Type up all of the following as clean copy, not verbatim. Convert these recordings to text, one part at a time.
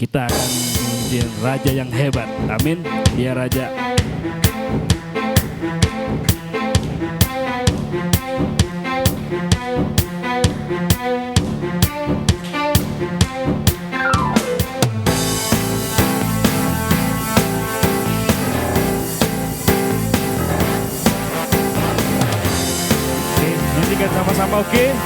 kita akan menjadi raja yang hebat. Amin. Dia raja. Oke, nyanyikan sama-sama, oke?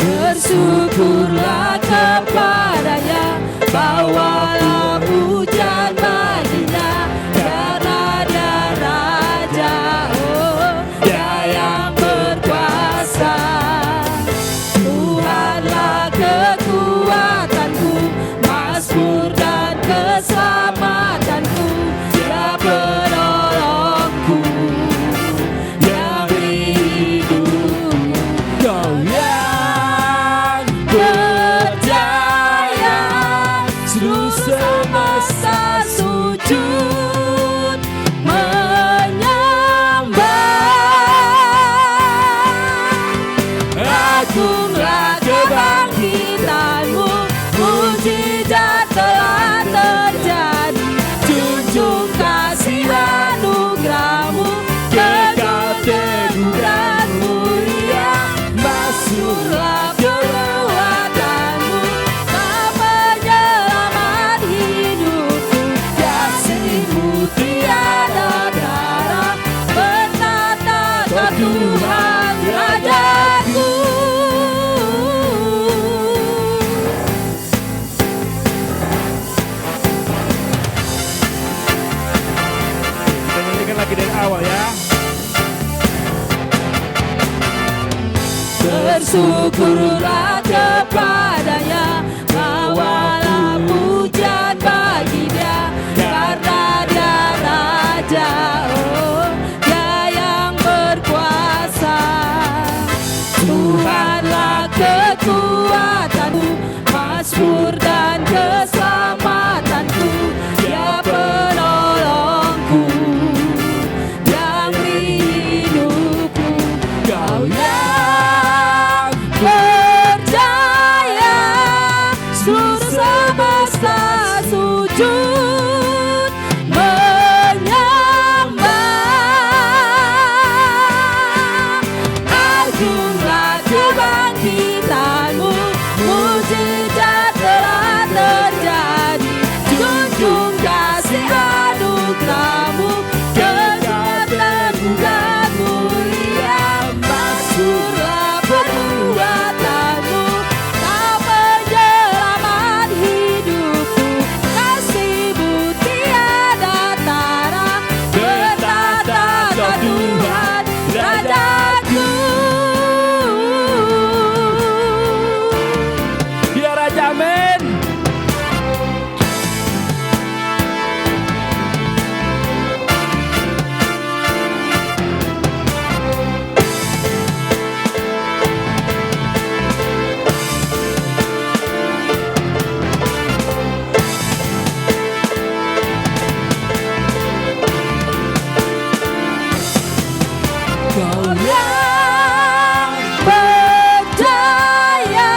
Bersyukurlah kepadanya, bawalah pujian baginya, karena dia raja, oh dia yang berkuasa. Tuhanlah kekuatanku, mazmur dan keselamatanku, dia penolongku, dia beri hidupku. Kau yang percaya, seluruh semesta sujud menyembah. Agunglah kebangkitanmu, mujizat telah terjadi, junjung kasih anugerahmu, kekal teguh dan mulia. Masyurlah kekuatanmu, tak penyelamat hidupku, kasihmu tiada tara, bertata kau Tuhan rajaku. Kita nyanyikan lagi dari awal ya. Bersyukurlah kepadanya, bawalah pujian bagi dia, karena dia raja, oh dia yang berkuasa. Tuhanlah kekuatanku, mazmur dan keselamatanku, dia penolongku, yang beri hidupku. Kau yang percaya, seluruh semesta sujud menyembah. Agunglah kebangkitanmu, mujizat telah terjadi, junjung kasih anugerahmu, kekal teguh dan mulia. Masyurlah perbuatanmu, tak penyelamat hidupku, kasihmu tiada tara, bertata kau Tuhan rajaku. Dia raja, amin. Kau yang percaya,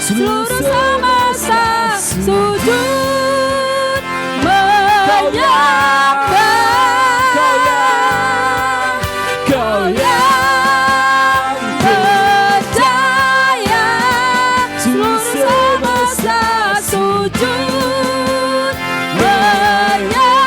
seluruh semesta sujud menyembah. Kau yang percaya, seluruh semesta sujud menyembah.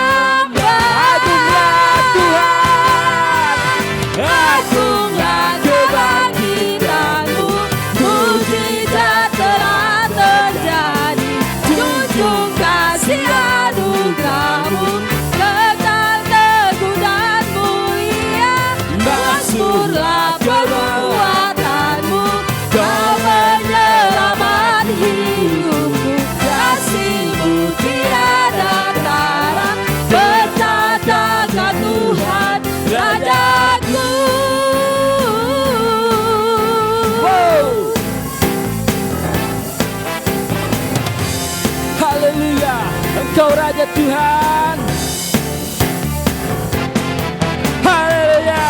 Agunglah kebangkitanmu, mujizat telah terjadi, junjung kasih anugerahmu, kekal teguh dan mulia. Masyurlah perbuatanmu, kau menyelamat hidupku, kasihmu tiada tara, bertata kau Tuhan rajaku. Haleluya. Engkau raja Tuhan. Haleluya.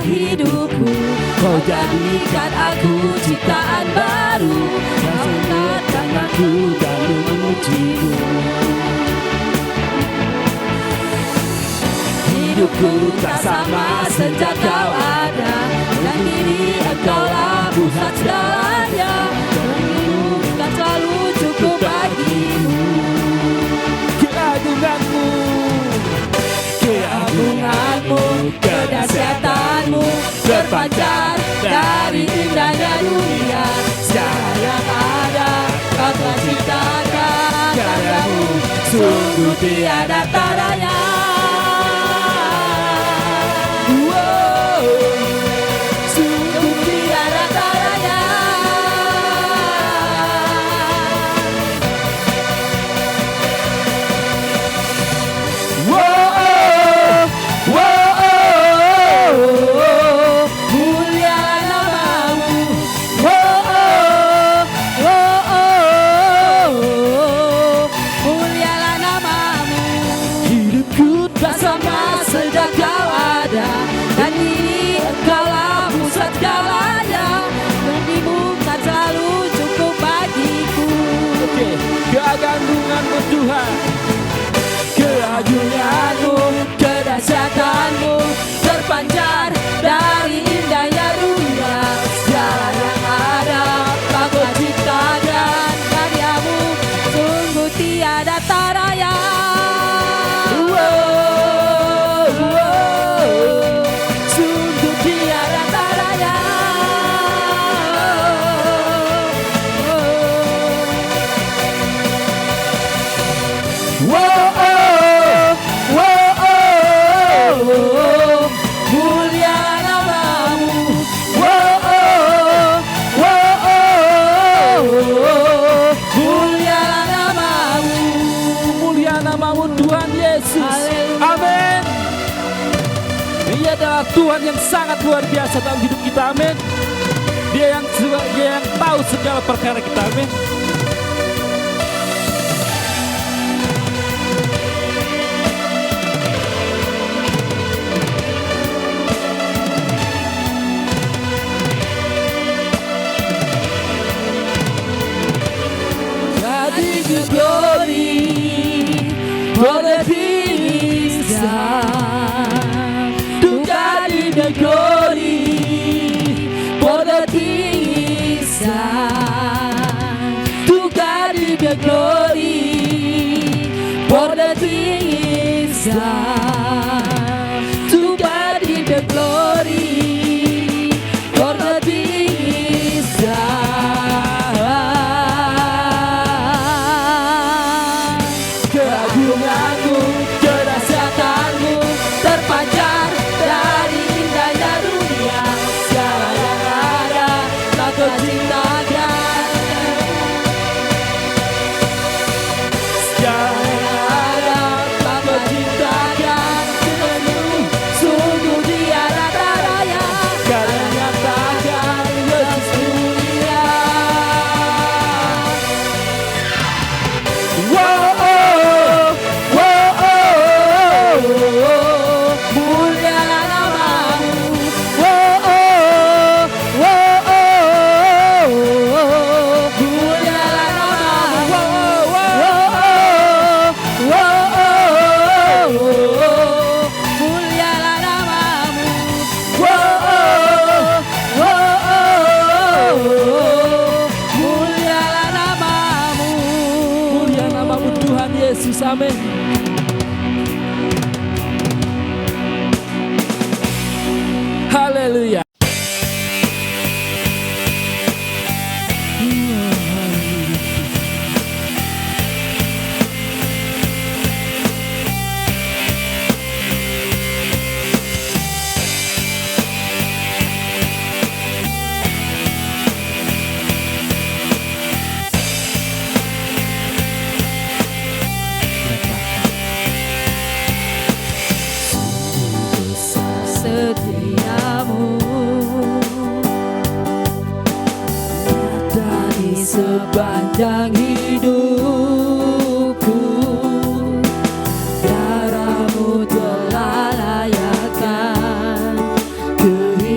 hidupku. Kau jadikan aku ciptaan baru. Kau angkat tanganku dan memujimu. Hidupku tak sama sejak kau ada, dan kini engkaulah pusat segalanya. Darimu kan selalu cukup bagimu. Keagunganmu, Keagunganmu, kedahsyatanmu terpancar dari indahnya dunia. Segala yang ada kau telah ciptakan, karyamu sungguh tiada taranya. Sungguh tiada taranya. Mulia namamu. Mulialah namamu. hidupku Tak sama sejak kau ada, dan ini engkaulah pusat segalanya. Darimu kan selalu cukup bagiku. Oke, keagunganmu Tuhan, Keagunganmu, kedahsyatanmu terpancar dari indahnya dunia. Segala yang ada kau ciptakan, karyamu sungguh tiada taranya. Sungguh tiada taranya. Mulia namamu. Mulia namamu. mulia namamu Tuhan Yesus. Haleluya. Amin. Dia adalah Tuhan yang sangat luar biasa dalam hidup kita. Amin. Dia yang tahu segala perkara kita. Amin. God is the glory for the things done. To God is the glory for the things done. To God is the glory for the things done. To God is the glory for the things done. Keagunganmu, kedahsyatanmu terpancar dari indahnya dunia. Segala yang ada kau telah ciptakan. Segala yang ada kau telah ciptakan. Denganmu sungguh tiada taranya. Segala yang takkan Yesus mulia. Mulialah namamu. Mulialah namamu. Mulialah namamu. Mulialah namamu. Mulia namamu Tuhan Yesus. Amin. Haleluya. Setiamu nyata di sepanjang hidupku. Darahmu telah layakkan kehidupan.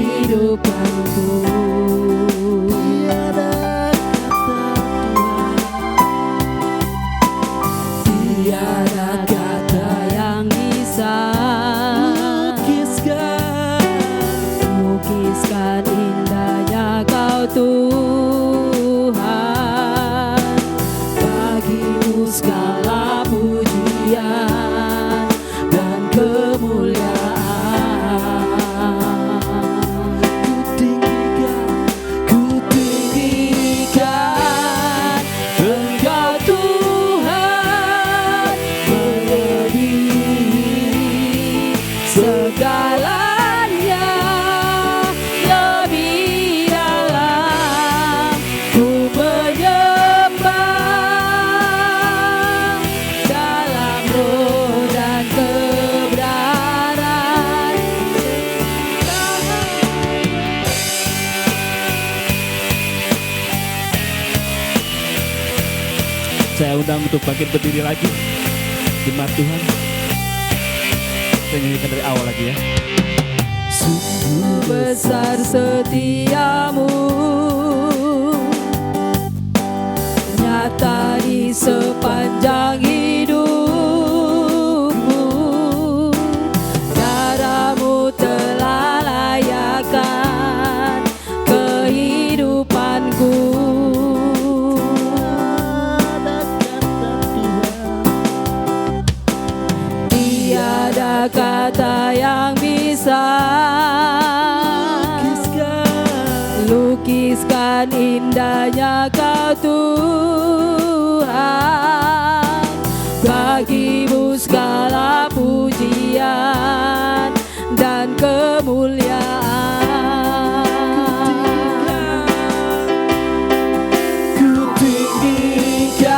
Saya undang untuk bangkit berdiri lagi. Jemaat Tuhan, kita nyanyikan dari awal lagi ya. Sungguh besar setiamu, nyata di sepanjang hidupku. Darahmu telah layakkan kehidupanku. Tiada kata yang bisa lukiskan indahnya Kau Tuhan. Bagimu segala pujian dan kemuliaan. Ku tinggikan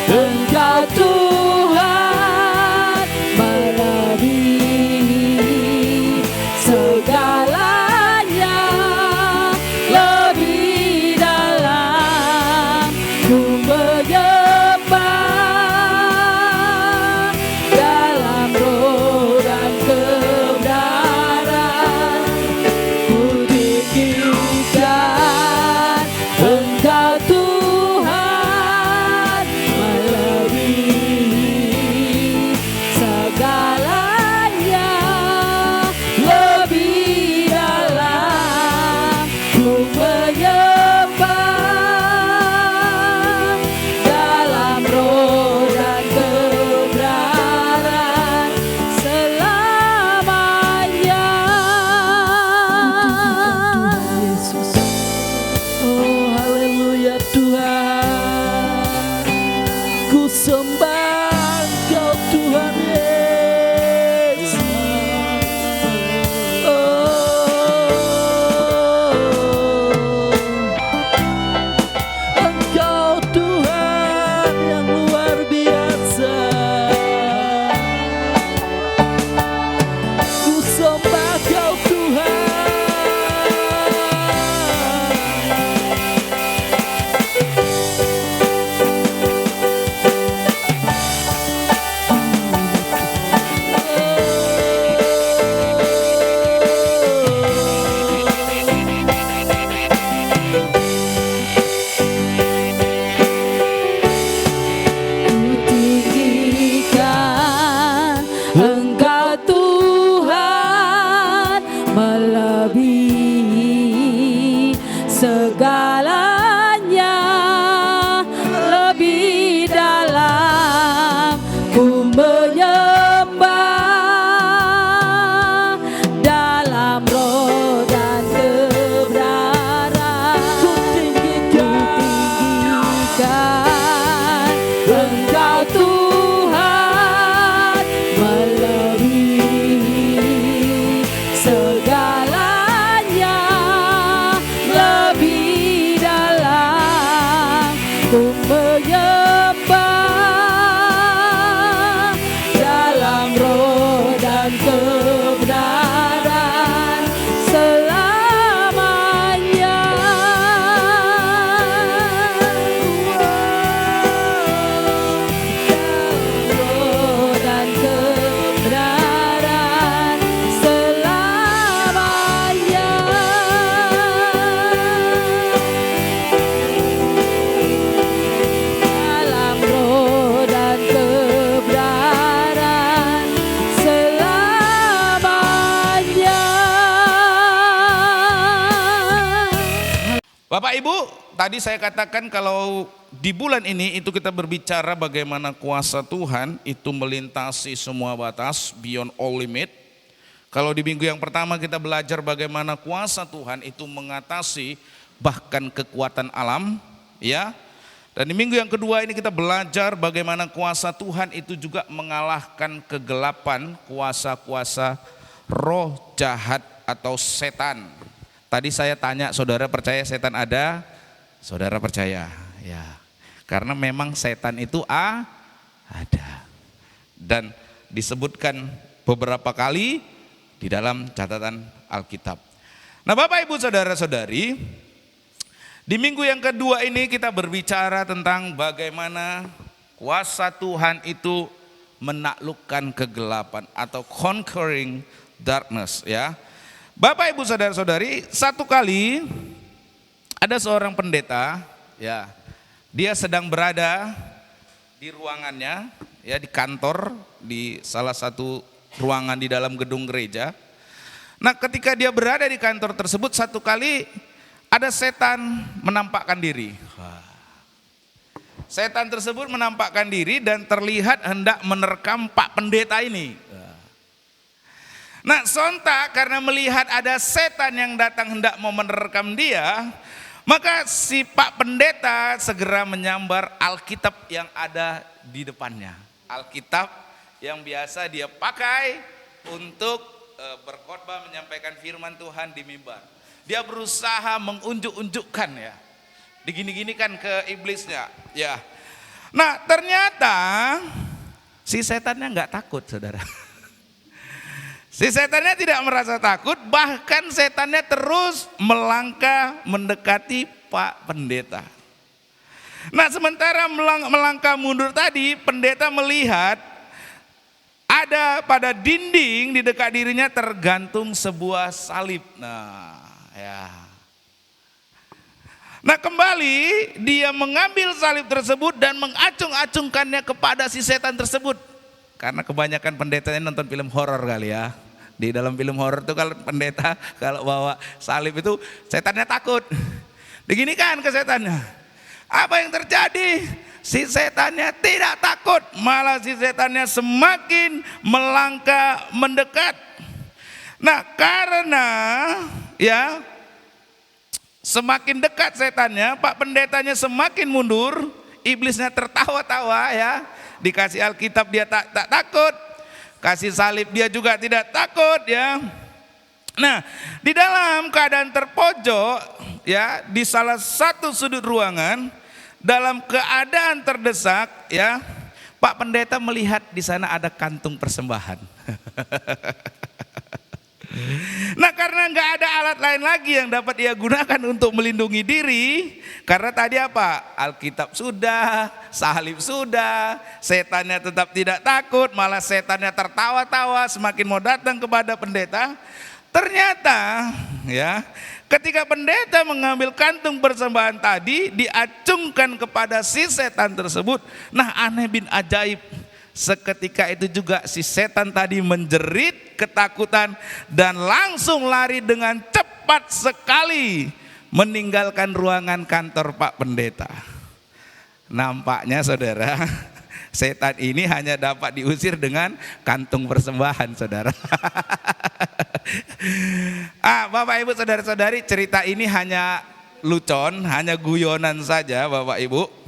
Engkau Tuhan, melebihi segalanya, lebih dalam ku menyembah, dalam roh dan kebenaran. Ku tinggikan Engkau Tuhan, melebihi segalanya, lebih dalam ku menyembah, dalam roh dan kebenaran selamanya. Yesus, oh haleluya Tuhan, ku sembah Engkau Tuhan Yesus. Engkau Tuhan yang luar biasa, ku sembah Kau Tuhan. Ku tinggikan Engkau Tuhan, melebihi segalanya, lebih dalam ku menyembah, dalam roh dan kebenaran. Ku tinggikan Engkau Tuhan, melebihi segalanya, lebih dalam ku menyembah, dalam roh dan kebenaran selamanya. Roh dan kebenaran selamanya. Dalam roh dan kebenaran selamanya. Bapak Ibu, tadi saya katakan kalau di bulan ini itu kita berbicara bagaimana kuasa Tuhan itu melintasi semua batas, beyond all limit. Kalau di minggu yang pertama kita belajar bagaimana kuasa Tuhan itu mengatasi bahkan kekuatan alam, ya. Dan di minggu yang kedua ini kita belajar bagaimana kuasa Tuhan itu juga mengalahkan kegelapan, kuasa-kuasa roh jahat atau setan. Tadi saya tanya, saudara percaya setan ada? Saudara percaya, ya. Karena memang setan itu ada. Dan disebutkan beberapa kali di dalam catatan Alkitab. Nah Bapak Ibu Saudara-saudari, Di minggu yang kedua ini kita berbicara tentang bagaimana kuasa Tuhan itu menaklukkan kegelapan atau conquering darkness ya. Bapak Ibu saudara-saudari, satu kali ada seorang pendeta ya. Dia sedang berada di ruangannya ya, di kantor, di salah satu ruangan di dalam gedung gereja. Nah, ketika dia berada di kantor tersebut, satu kali ada setan menampakkan diri. Setan tersebut menampakkan diri dan terlihat hendak menerkam Pak Pendeta ini. Nah, sontak karena melihat ada setan yang datang hendak mau menerkam dia, maka si Pak Pendeta segera menyambar Alkitab yang ada di depannya. Alkitab yang biasa dia pakai untuk berkhotbah, menyampaikan firman Tuhan di mimbar. Dia berusaha mengunjuk-unjukkan ya, digini-ginikan ke iblisnya ya. Nah, ternyata si setannya nggak takut, saudara. Si setannya tidak merasa takut, bahkan setannya terus melangkah mendekati Pak Pendeta. Nah, sementara melangkah mundur tadi, pendeta melihat ada pada dinding di dekat dirinya tergantung sebuah salib. Nah, kembali dia mengambil salib tersebut dan mengacung-acungkannya kepada si setan tersebut. Karena kebanyakan pendetanya nonton film horor kali ya. Di dalam film horor itu kalau pendeta kalau bawa salib itu setannya takut. Diginikan ke setannya. Apa yang terjadi? Si setannya tidak takut, malah si setannya semakin melangkah mendekat. Nah, karena ya semakin dekat setannya, Pak Pendetanya semakin mundur, iblisnya tertawa-tawa ya. Dikasih Alkitab dia tak takut, kasih salib dia juga tidak takut ya. Nah, di dalam keadaan terpojok ya, di salah satu sudut ruangan, dalam keadaan terdesak ya, Pak Pendeta melihat di sana ada kantung persembahan. Nah, karena nggak ada alat lain lagi yang dapat ia gunakan untuk melindungi diri, karena tadi apa? Alkitab sudah, salib sudah, setannya tetap tidak takut, malah setannya tertawa-tawa semakin mau datang kepada pendeta. Ternyata ya, ketika pendeta mengambil kantung persembahan tadi, diacungkan kepada si setan tersebut. Nah, aneh bin ajaib, seketika itu juga si setan tadi menjerit ketakutan dan langsung lari dengan cepat sekali meninggalkan ruangan kantor Pak Pendeta. Nampaknya saudara, setan ini hanya dapat diusir dengan kantung persembahan, saudara. Bapak Ibu saudara-saudari, cerita ini hanya lucon, hanya guyonan saja Bapak Ibu.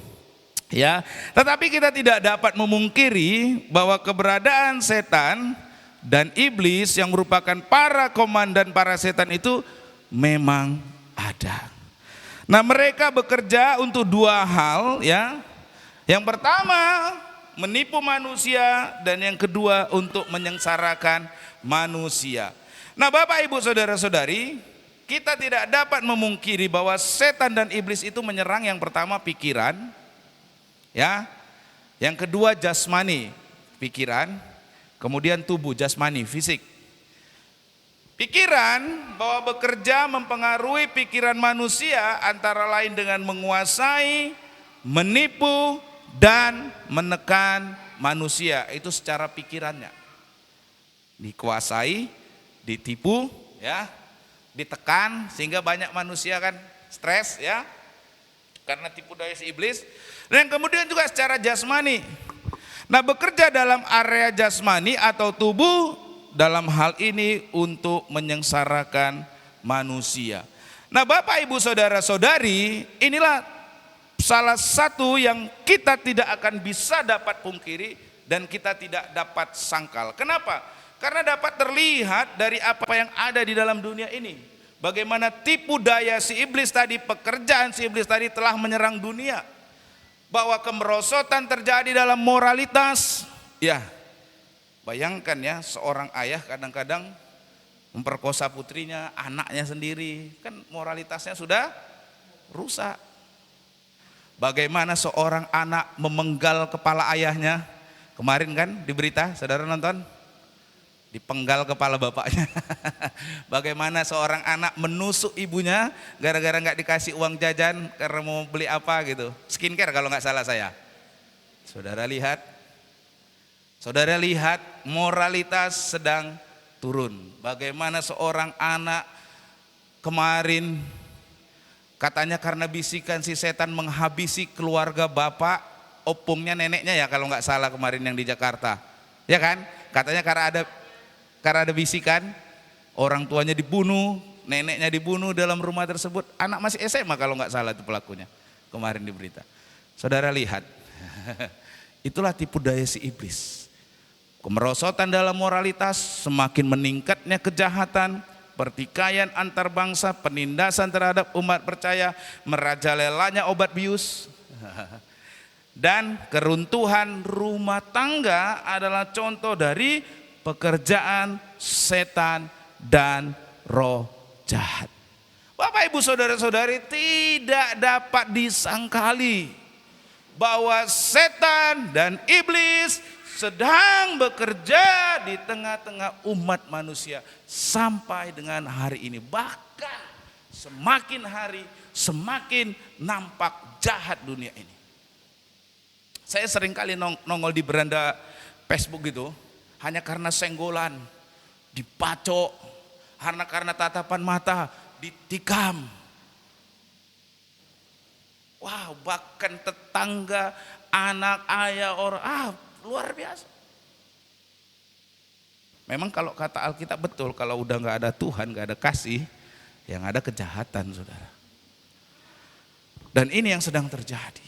Ya, tetapi kita tidak dapat memungkiri bahwa keberadaan setan dan iblis yang merupakan para komandan para setan itu memang ada. Nah, mereka bekerja untuk dua hal ya. Yang pertama, menipu manusia, dan yang kedua untuk menyengsarakan manusia. Nah, Bapak Ibu saudara-saudari, kita tidak dapat memungkiri bahwa setan dan iblis itu menyerang yang pertama pikiran, ya, yang kedua jasmani, pikiran, kemudian tubuh, jasmani, fisik. Pikiran bahwa bekerja mempengaruhi pikiran manusia antara lain dengan menguasai, menipu, dan menekan manusia. Itu secara pikirannya. Dikuasai, ditipu, ya, ditekan, sehingga banyak manusia kan stres ya, karena tipu daya si iblis. Dan kemudian juga secara jasmani. Nah, bekerja dalam area jasmani atau tubuh dalam hal ini untuk menyengsarakan manusia. Nah, Bapak Ibu saudara-saudari, inilah salah satu yang kita tidak akan bisa dapat pungkiri dan kita tidak dapat sangkal. Kenapa? Karena dapat terlihat dari apa yang ada di dalam dunia ini. Bagaimana tipu daya si iblis tadi, pekerjaan si iblis tadi telah menyerang dunia. Bahwa kemerosotan terjadi dalam moralitas. Ya, bayangkan ya, seorang ayah kadang-kadang memperkosa putrinya, anaknya sendiri. Kan moralitasnya sudah rusak. Bagaimana seorang anak memenggal kepala ayahnya? Kemarin kan di berita, saudara nonton? Dipenggal kepala bapaknya. Bagaimana seorang anak menusuk ibunya gara-gara nggak dikasih uang jajan karena mau beli apa gitu. Skincare kalau nggak salah saya. Saudara lihat moralitas sedang turun. Bagaimana seorang anak kemarin katanya karena bisikan si setan menghabisi keluarga bapak, opungnya neneknya ya kalau nggak salah kemarin yang di Jakarta. Ya kan? Katanya karena ada bisikan, orang tuanya dibunuh, neneknya dibunuh dalam rumah tersebut. Anak masih SMA kalau nggak salah itu pelakunya. Kemarin di berita. Saudara lihat, itulah tipu daya si iblis. Kemerosotan dalam moralitas, semakin meningkatnya kejahatan, pertikaian antar bangsa, penindasan terhadap umat percaya, merajalelanya obat bius, dan keruntuhan rumah tangga adalah contoh dari pekerjaan setan dan roh jahat. Bapak ibu saudara-saudari, tidak dapat disangkali bahwa setan dan iblis sedang bekerja di tengah-tengah umat manusia sampai dengan hari ini. Bahkan semakin hari semakin nampak jahat dunia ini. Saya sering kali nongol di beranda Facebook gitu, hanya karena senggolan, dipacok, karena tatapan mata, ditikam. Wow, bahkan tetangga, anak, ayah, orang, luar biasa. Memang kalau kata Alkitab betul, kalau udah nggak ada Tuhan, nggak ada kasih, yang ada kejahatan, saudara. Dan ini yang sedang terjadi.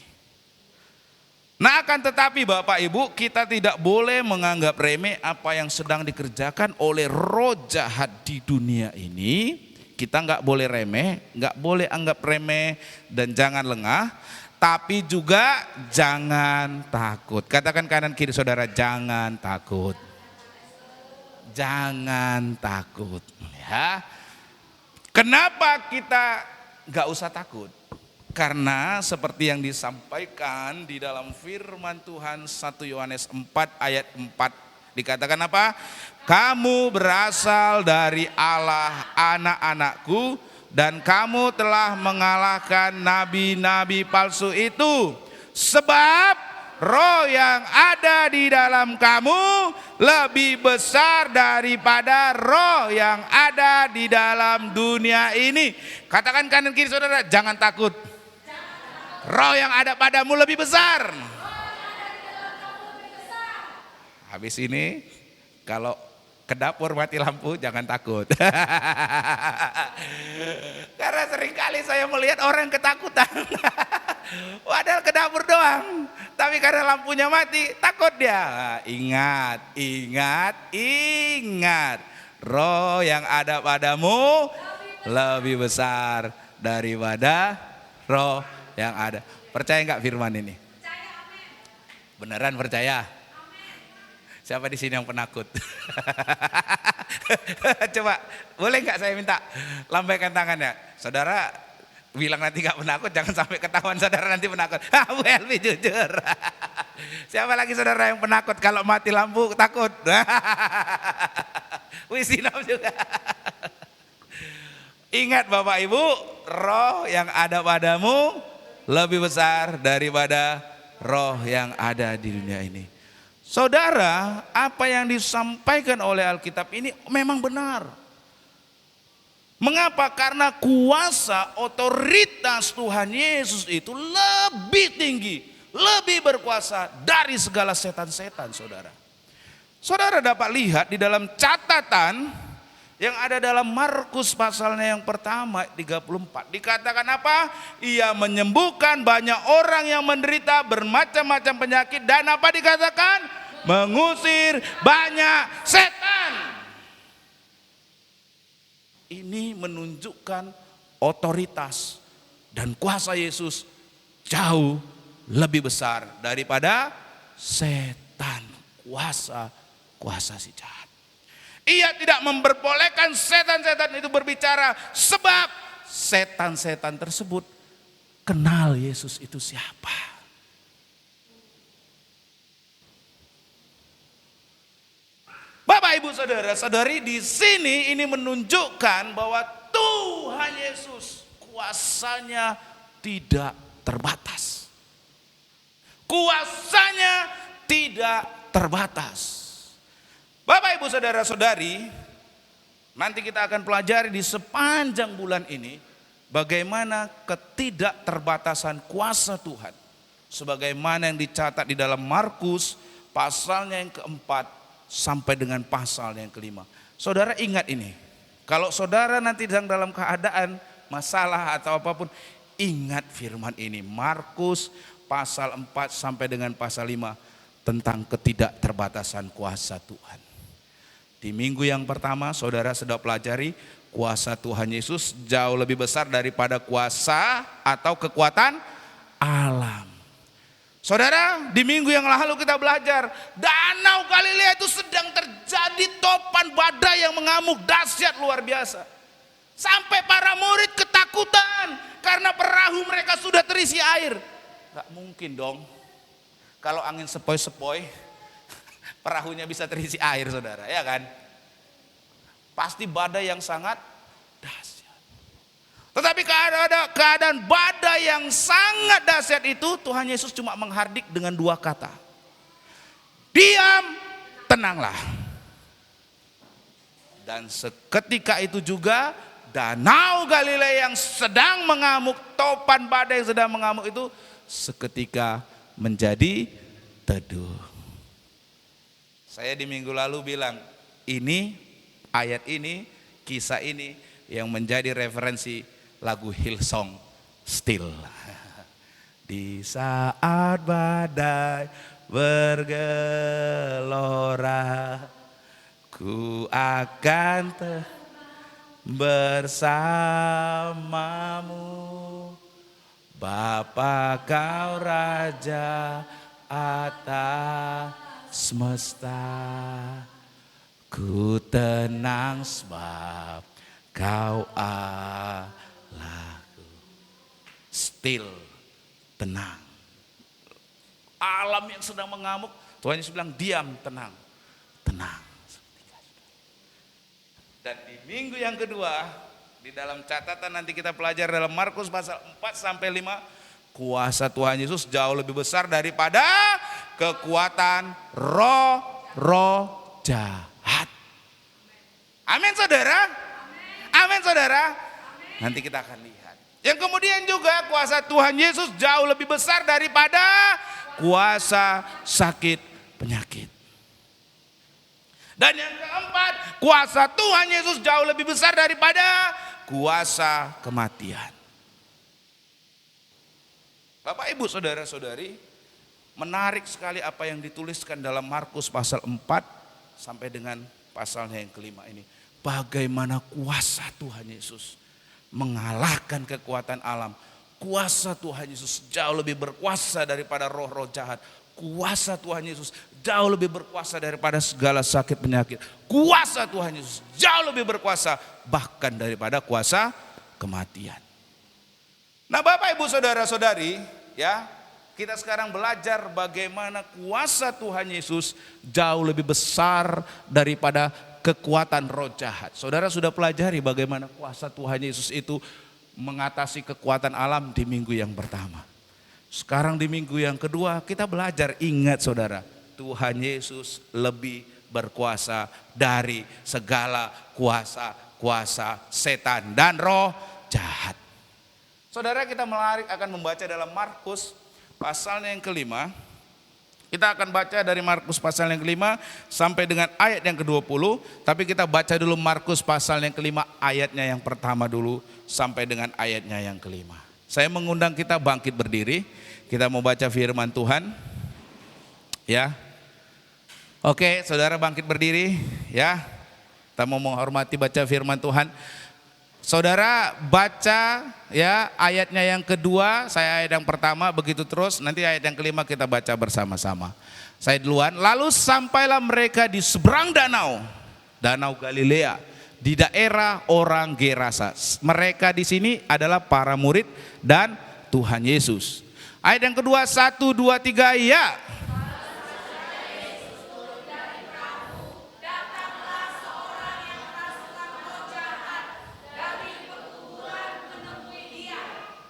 Nah, akan tetapi Bapak Ibu, kita tidak boleh menganggap remeh apa yang sedang dikerjakan oleh roh jahat di dunia ini. Kita nggak boleh remeh, nggak boleh anggap remeh, dan jangan lengah. Tapi juga jangan takut. Katakan kanan kiri saudara, jangan takut. Jangan takut. Ya. Kenapa kita nggak usah takut? Karena seperti yang disampaikan di dalam firman Tuhan 1 Yohanes 4 ayat 4. Dikatakan apa? Kamu berasal dari Allah, anak-anakku, dan kamu telah mengalahkan nabi-nabi palsu itu. Sebab roh yang ada di dalam kamu lebih besar daripada roh yang ada di dalam dunia ini. Katakan kanan kiri saudara, jangan takut. Roh yang ada padamu lebih besar. Habis ini kalau ke dapur mati lampu, jangan takut. Karena seringkali saya melihat orang ketakutan. Padahal ke dapur doang. Tapi karena lampunya mati, takut dia. Ingat, ingat, ingat. Roh yang ada padamu lebih besar daripada roh yang ada. Percaya nggak firman ini? Beneran percaya? Siapa di sini yang penakut? Coba, boleh nggak saya minta lambaikan tangannya? Saudara bilang nanti nggak penakut, jangan sampai ketahuan saudara nanti penakut. Bu Elvi jujur. Siapa lagi saudara yang penakut kalau mati lampu takut? Wisinam juga. Ingat Bapak Ibu, roh yang ada padamu lebih besar daripada roh yang ada di dunia ini. Saudara, apa yang disampaikan oleh Alkitab ini memang benar. Mengapa? Karena kuasa otoritas Tuhan Yesus itu lebih tinggi, lebih berkuasa dari segala setan-setan, saudara. Saudara dapat lihat di dalam catatan yang ada dalam Markus pasalnya yang pertama 34. Dikatakan apa? Ia menyembuhkan banyak orang yang menderita bermacam-macam penyakit, dan apa dikatakan? Mengusir banyak setan. Ini menunjukkan otoritas dan kuasa Yesus jauh lebih besar daripada setan, kuasa si jahat. Ia tidak memperbolehkan setan-setan itu berbicara, sebab setan-setan tersebut kenal Yesus itu siapa. Bapak, Ibu, saudara-saudari, di sini ini menunjukkan bahwa Tuhan Yesus kuasanya tidak terbatas. Kuasanya tidak terbatas. Bapak, Ibu, saudara-saudari, nanti kita akan pelajari di sepanjang bulan ini bagaimana ketidakterbatasan kuasa Tuhan. Sebagaimana yang dicatat di dalam Markus pasalnya yang keempat sampai dengan pasal yang kelima. Saudara ingat ini, kalau saudara nanti sedang dalam keadaan masalah atau apapun, ingat firman ini, Markus pasal 4 sampai dengan pasal 5 tentang ketidakterbatasan kuasa Tuhan. Di minggu yang pertama saudara sudah pelajari kuasa Tuhan Yesus jauh lebih besar daripada kuasa atau kekuatan alam. Saudara, di minggu yang lalu kita belajar Danau Galilea itu sedang terjadi topan badai yang mengamuk dahsyat luar biasa. Sampai para murid ketakutan karena perahu mereka sudah terisi air. Gak mungkin dong kalau angin sepoi-sepoi perahunya bisa terisi air, saudara, ya kan? Pasti badai yang sangat dahsyat. Tetapi keadaan badai yang sangat dahsyat itu Tuhan Yesus cuma menghardik dengan 2 kata. Diam, tenanglah. Dan seketika itu juga Danau Galilea yang sedang mengamuk, topan badai yang sedang mengamuk itu seketika menjadi teduh. Saya di minggu lalu bilang, ini ayat ini, kisah ini yang menjadi referensi lagu Hillsong Still. Di saat badai bergelora, ku akan bersamamu, Bapa kau Raja atas semesta. Ku tenang sebab kau Allahku. Still, tenang. Alam yang sedang mengamuk, Tuhan Yesus bilang diam, tenang. Tenang. Dan di minggu yang kedua, di dalam catatan nanti kita pelajari dalam Markus pasal 4 sampai 5, kuasa Tuhan Yesus jauh lebih besar daripada kekuatan roh-roh jahat. Amin, saudara. Amin, saudara. Nanti kita akan lihat. Yang kemudian juga kuasa Tuhan Yesus jauh lebih besar daripada kuasa sakit penyakit. Dan yang keempat, kuasa Tuhan Yesus jauh lebih besar daripada kuasa kematian. Bapak, Ibu, saudara-saudari, menarik sekali apa yang dituliskan dalam Markus pasal 4 sampai dengan pasalnya yang kelima ini. Bagaimana kuasa Tuhan Yesus mengalahkan kekuatan alam. Kuasa Tuhan Yesus jauh lebih berkuasa daripada roh-roh jahat. Kuasa Tuhan Yesus jauh lebih berkuasa daripada segala sakit penyakit. Kuasa Tuhan Yesus jauh lebih berkuasa bahkan daripada kuasa kematian. Nah, Bapak, Ibu, saudara-saudari, ya, kita sekarang belajar bagaimana kuasa Tuhan Yesus jauh lebih besar daripada kekuatan roh jahat. Saudara sudah pelajari bagaimana kuasa Tuhan Yesus itu mengatasi kekuatan alam di minggu yang pertama. Sekarang di minggu yang kedua kita belajar, ingat saudara, Tuhan Yesus lebih berkuasa dari segala kuasa setan dan roh jahat. Saudara, kita akan membaca dalam Markus pasalnya yang kelima. Kita akan baca dari Markus pasal yang kelima sampai dengan ayat yang ke-20. Tapi kita baca dulu Markus pasal yang kelima ayatnya yang pertama dulu sampai dengan ayatnya yang kelima. Saya mengundang kita bangkit berdiri. Kita mau baca firman Tuhan. Ya. Oke, saudara bangkit berdiri. Ya. Kita mau menghormati baca firman Tuhan. Saudara baca ya ayatnya yang kedua, saya ayat yang pertama, begitu terus, nanti ayat yang kelima kita baca bersama-sama. Saya duluan. Lalu sampailah mereka di seberang danau Galilea, di daerah orang Gerasa. Mereka di sini adalah para murid dan Tuhan Yesus. Ayat yang kedua, 1, 2, 3, ya.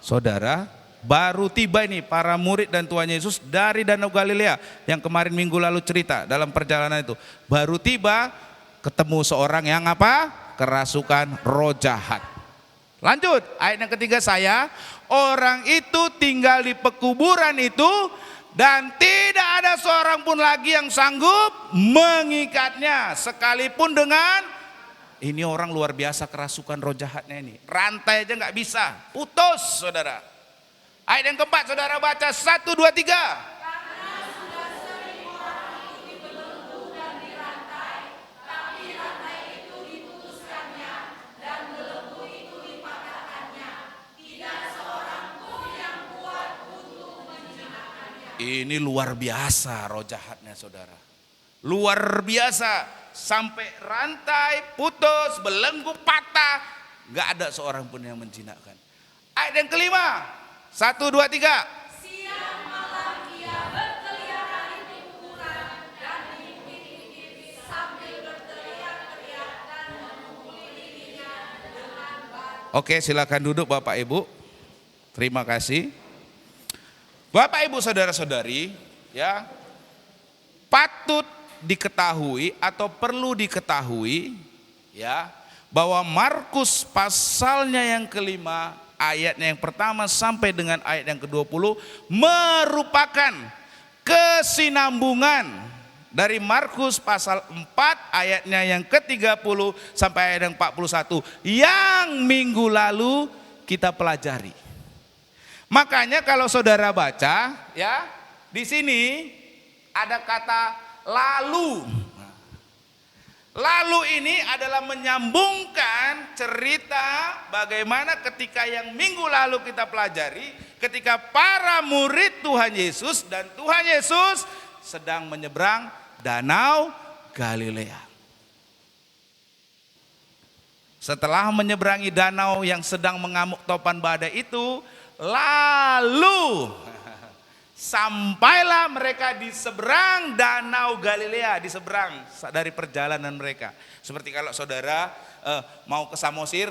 Saudara, baru tiba ini para murid dan Tuhan Yesus dari Danau Galilea yang kemarin minggu lalu cerita dalam perjalanan itu. Baru tiba ketemu seorang yang apa? Kerasukan roh jahat. Lanjut, ayat yang ketiga saya, orang itu tinggal di pekuburan itu dan tidak ada seorang pun lagi yang sanggup mengikatnya sekalipun dengan. Ini orang luar biasa kerasukan roh jahatnya ini. Rantai aja nggak bisa, putus saudara. Ayat yang keempat saudara baca 1, 2, 3. Ini luar biasa roh jahatnya saudara. Luar biasa. Sampai rantai putus, belenggu patah, gak ada seorang pun yang menjinakkan. Ayat yang kelima, 1, 2, 3. Siang malam ia berkeliaran di kuburan dan diimpit-impit sambil berteriak-teriak dan memukuli dirinya dengan batu. Oke, silakan duduk Bapak Ibu. Terima kasih. Bapak Ibu saudara-saudari, ya, patut diketahui atau perlu diketahui ya bahwa Markus pasalnya yang kelima ayatnya yang pertama sampai dengan ayat yang ke-20 merupakan kesinambungan dari Markus pasal 4 ayatnya yang ke-30 sampai ayat yang 41 yang minggu lalu kita pelajari. Makanya kalau saudara baca ya di sini ada kata lalu. Lalu ini adalah menyambungkan cerita bagaimana ketika yang minggu lalu kita pelajari, ketika para murid Tuhan Yesus dan Tuhan Yesus sedang menyeberang Danau Galilea. Setelah menyeberangi danau yang sedang mengamuk topan badai itu, lalu sampailah mereka di seberang Danau Galilea, di seberang dari perjalanan mereka. Seperti kalau saudara mau ke Samosir,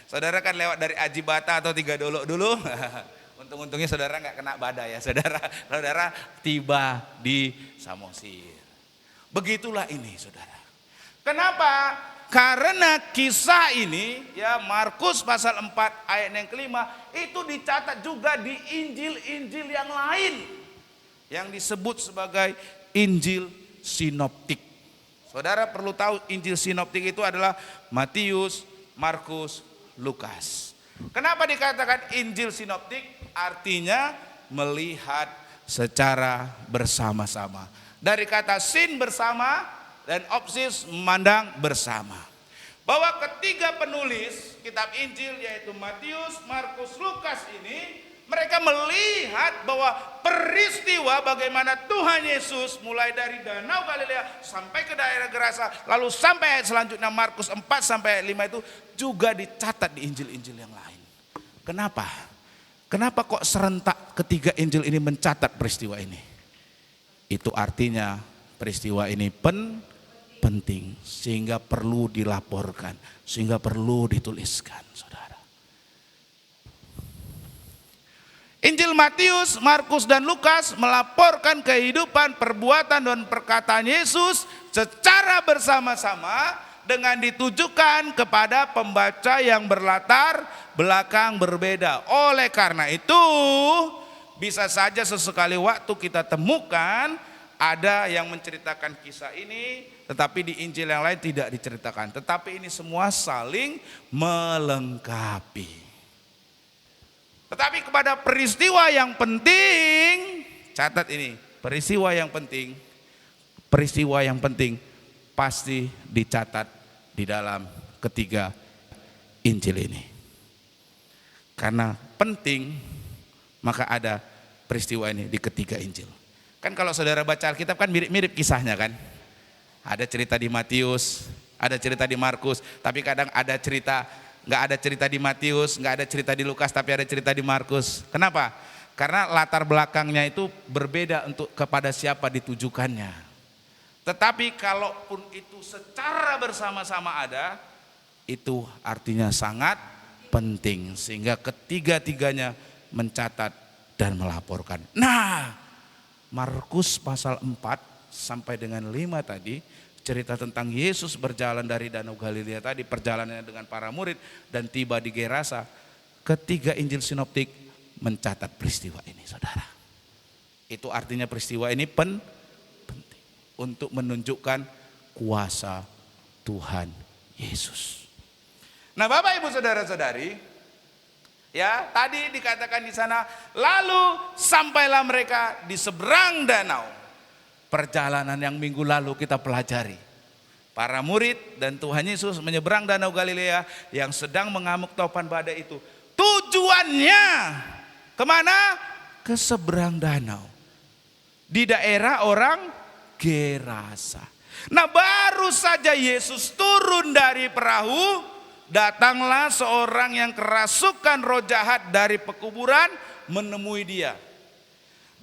saudara kan lewat dari Aji Bata atau Tiga Dolok dulu. Untung-untungnya saudara nggak kena badai ya, saudara tiba di Samosir. Begitulah ini saudara. Kenapa? Karena kisah ini ya Markus pasal 4 ayat yang kelima itu dicatat juga di Injil-Injil yang lain yang disebut sebagai Injil Sinoptik. Saudara perlu tahu Injil Sinoptik itu adalah Matius, Markus, Lukas. Kenapa dikatakan Injil Sinoptik? Artinya melihat secara bersama-sama. Dari kata sin bersama dan opsis memandang bersama. Bahwa ketiga penulis kitab Injil yaitu Matius, Markus, Lukas ini mereka melihat bahwa peristiwa bagaimana Tuhan Yesus mulai dari Danau Galilea sampai ke daerah Gerasa lalu sampai ayat selanjutnya Markus 4 sampai ayat 5 itu juga dicatat di Injil-Injil yang lain. Kenapa? Kenapa kok serentak ketiga Injil ini mencatat peristiwa ini? Itu artinya peristiwa ini penting sehingga perlu dilaporkan, sehingga perlu dituliskan, saudara. Injil Matius, Markus dan Lukas melaporkan kehidupan, perbuatan dan perkataan Yesus secara bersama-sama dengan ditujukan kepada pembaca yang berlatar belakang berbeda. Oleh karena itu, bisa saja sesekali waktu kita temukan ada yang menceritakan kisah ini, tetapi di Injil yang lain tidak diceritakan. Tetapi ini semua saling melengkapi. Tetapi kepada peristiwa yang penting, catat ini, peristiwa yang penting pasti dicatat di dalam ketiga Injil ini. Karena penting, maka ada peristiwa ini di ketiga Injil. Kan kalau saudara baca Alkitab kan mirip-mirip kisahnya kan. Ada cerita di Matius, ada cerita di Markus, tapi kadang ada cerita nggak ada cerita di Matius, nggak ada cerita di Lukas, tapi ada cerita di Markus. Kenapa? Karena latar belakangnya itu berbeda untuk kepada siapa ditujukannya. Tetapi kalaupun itu secara bersama-sama ada, itu artinya sangat penting. Sehingga ketiga-tiganya mencatat dan melaporkan. Nah, Markus pasal 4 sampai dengan 5 tadi, cerita tentang Yesus berjalan dari Danau Galilea tadi, perjalanannya dengan para murid dan tiba di Gerasa. Ketiga Injil sinoptik mencatat peristiwa ini, saudara. Itu artinya peristiwa ini penting untuk menunjukkan kuasa Tuhan Yesus. Nah, Bapak Ibu saudara-saudari, ya tadi dikatakan di sana, lalu sampailah mereka di seberang danau. Perjalanan yang minggu lalu kita pelajari. Para murid dan Tuhan Yesus menyeberang Danau Galilea yang sedang mengamuk topan badai itu. Tujuannya kemana? Ke seberang danau. Di daerah orang Gerasa. Nah, baru saja Yesus turun dari perahu, datanglah seorang yang kerasukan roh jahat dari pekuburan menemui dia.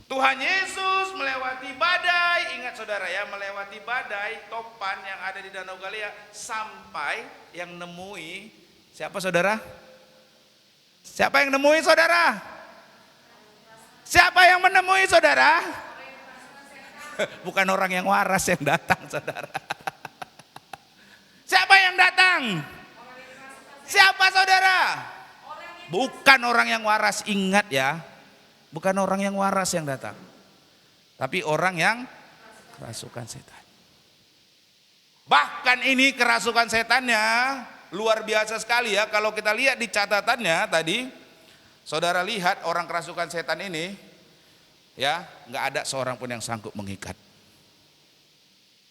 Tuhan Yesus melewati badai, ingat saudara ya, melewati badai topan yang ada di Danau Galilea sampai yang nemui siapa saudara? Siapa yang nemui saudara? Siapa yang menemui saudara? Bukan orang yang waras yang datang saudara. Siapa yang datang? Siapa saudara? Bukan orang yang waras, ingat ya. Bukan orang yang waras yang datang, tapi orang yang kerasukan setan. Bahkan ini kerasukan setannya luar biasa sekali ya. Kalau kita lihat di catatannya tadi, saudara lihat orang kerasukan setan ini, ya nggak ada seorang pun yang sanggup mengikat.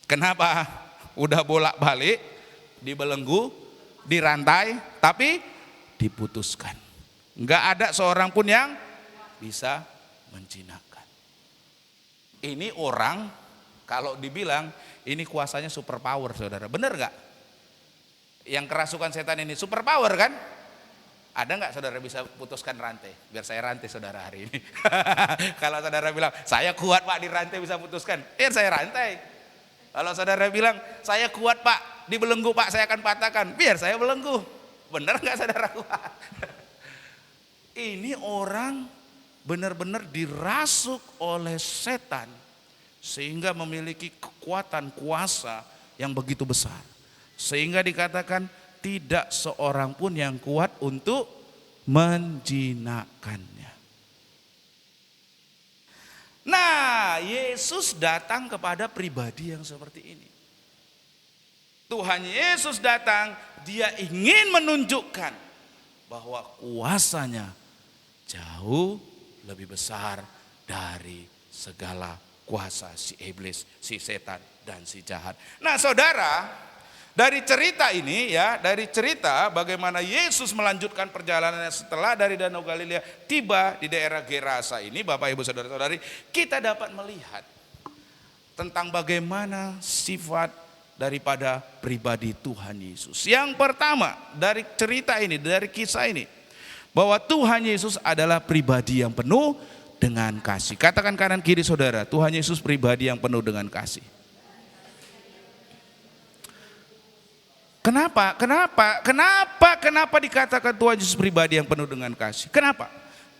Kenapa? Udah bolak-balik, dibelenggu, dirantai, tapi diputuskan. Nggak ada seorang pun yang bisa menjinakkan. Ini orang kalau dibilang ini kuasanya super power saudara, benar gak? Yang kerasukan setan ini super power kan? Ada gak saudara bisa putuskan rantai? Biar saya rantai saudara hari ini. Kalau saudara bilang saya kuat pak di rantai bisa putuskan, biar saya rantai. Kalau saudara bilang saya kuat pak di belenggu pak saya akan patahkan, biar saya belenggu. Benar gak saudara kuat? Ini orang benar-benar dirasuk oleh setan sehingga memiliki kekuatan kuasa yang begitu besar, sehingga dikatakan tidak seorang pun yang kuat untuk menjinakkannya. Nah, Yesus datang kepada pribadi yang seperti ini. Tuhan Yesus datang, dia ingin menunjukkan bahwa kuasanya jauh lebih besar dari segala kuasa si iblis, si setan dan si jahat. Nah, saudara, dari cerita ini ya, dari cerita bagaimana Yesus melanjutkan perjalanannya setelah dari Danau Galilea tiba di daerah Gerasa ini, Bapak Ibu saudara-saudari, kita dapat melihat tentang bagaimana sifat daripada pribadi Tuhan Yesus. Yang pertama dari cerita ini, dari kisah ini, bahwa Tuhan Yesus adalah pribadi yang penuh dengan kasih. Katakan kanan kiri saudara, Tuhan Yesus pribadi yang penuh dengan kasih. Kenapa dikatakan Tuhan Yesus pribadi yang penuh dengan kasih? Kenapa?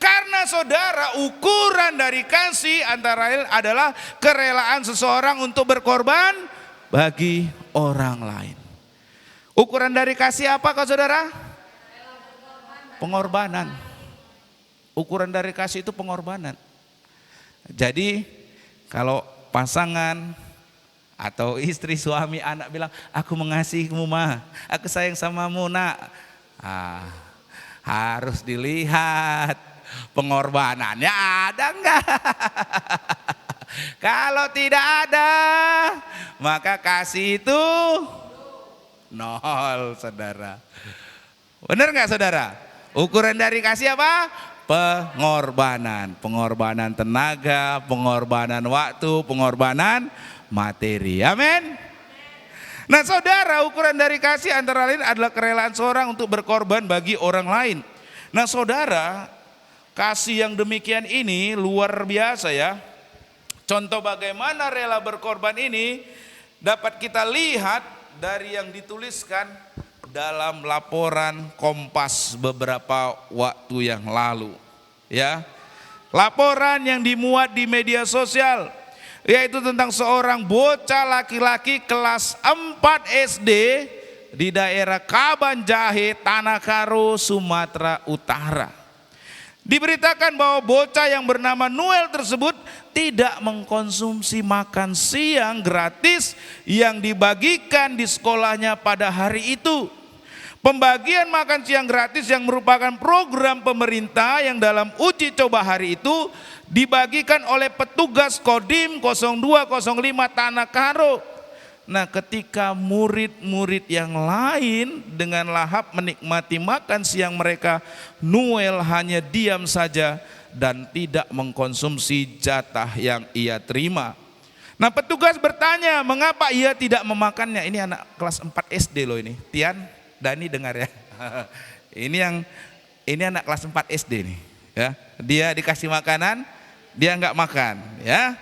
Karena saudara, ukuran dari kasih antara lain adalah kerelaan seseorang untuk berkorban bagi orang lain. Ukuran dari kasih apa kau saudara? Pengorbanan. Ukuran dari kasih itu pengorbanan. Jadi kalau pasangan atau istri, suami, anak bilang, aku mengasihimu ma, aku sayang samamu nak. Harus dilihat pengorbanannya ada enggak? Kalau tidak ada, maka kasih itu nol saudara. Benar enggak saudara? Ukuran dari kasih apa? Pengorbanan. Pengorbanan tenaga, pengorbanan waktu, pengorbanan materi. Amin. Nah saudara, ukuran dari kasih antara lain adalah kerelaan seorang untuk berkorban bagi orang lain. Nah saudara, kasih yang demikian ini luar biasa ya. Contoh bagaimana rela berkorban ini dapat kita lihat dari yang dituliskan dalam laporan Kompas beberapa waktu yang lalu. Ya, laporan yang dimuat di media sosial, yaitu tentang seorang bocah laki-laki kelas 4 SD di daerah Kabanjahe, Tanah Karo, Sumatera Utara. Diberitakan bahwa bocah yang bernama Noel tersebut tidak mengkonsumsi makan siang gratis yang dibagikan di sekolahnya pada hari itu. Pembagian makan siang gratis yang merupakan program pemerintah yang dalam uji coba hari itu dibagikan oleh petugas Kodim 0205 Tanah Karo. Nah, ketika murid-murid yang lain dengan lahap menikmati makan siang mereka, Noel hanya diam saja dan tidak mengkonsumsi jatah yang ia terima. Nah, petugas bertanya mengapa ia tidak memakannya. Ini anak kelas 4 SD loh ini. Tian, Dani dengar ya. Ini anak kelas 4 SD nih, ya. Dia dikasih makanan, dia enggak makan, ya.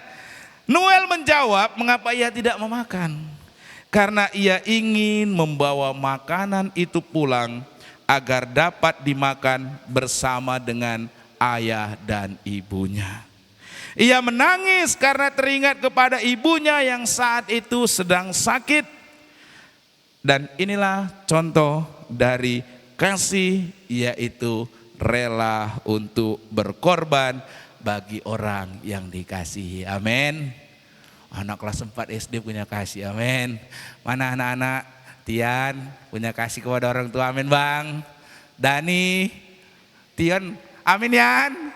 Noel menjawab mengapa ia tidak memakan. Karena ia ingin membawa makanan itu pulang agar dapat dimakan bersama dengan ayah dan ibunya. Ia menangis karena teringat kepada ibunya yang saat itu sedang sakit. Dan inilah contoh dari kasih, yaitu rela untuk berkorban bagi orang yang dikasihi. Amin. Anak kelas 4 SD punya kasih, amin. Mana anak-anak Tian punya kasih kepada orang tua, amin Bang. Dani, Tian, amin Yan,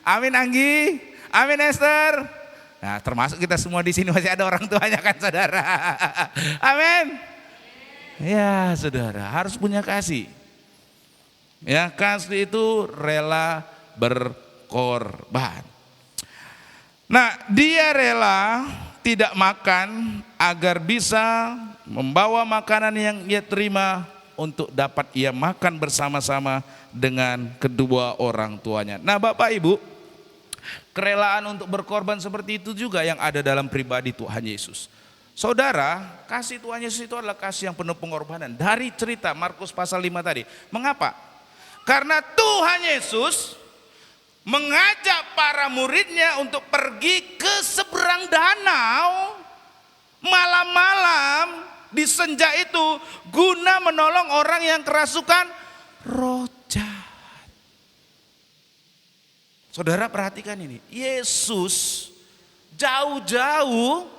amin Anggi, amin Esther. Nah, termasuk kita semua di sini masih ada orang tuanya kan saudara. Amin. Ya saudara, harus punya kasih. Ya, kasih itu rela berkorban. Nah, dia rela tidak makan agar bisa membawa makanan yang ia terima untuk dapat ia makan bersama-sama dengan kedua orang tuanya. Nah, Bapak Ibu, kerelaan untuk berkorban seperti itu juga yang ada dalam pribadi Tuhan Yesus. Saudara, kasih Tuhan Yesus itu adalah kasih yang penuh pengorbanan. Dari cerita Markus pasal 5 tadi. Mengapa? Karena Tuhan Yesus mengajak para muridnya untuk pergi ke seberang danau malam-malam di senja itu guna menolong orang yang kerasukan roh jahat. Saudara perhatikan ini, Yesus jauh-jauh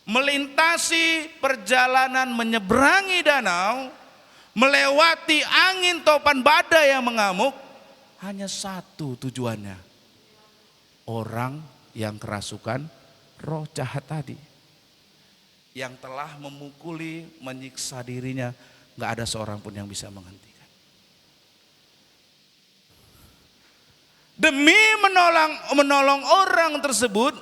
melintasi perjalanan menyeberangi danau, melewati angin topan badai yang mengamuk. Hanya satu tujuannya, orang yang kerasukan roh jahat tadi, yang telah memukuli, menyiksa dirinya, gak ada seorang pun yang bisa menghentikan. Demi menolong orang tersebut,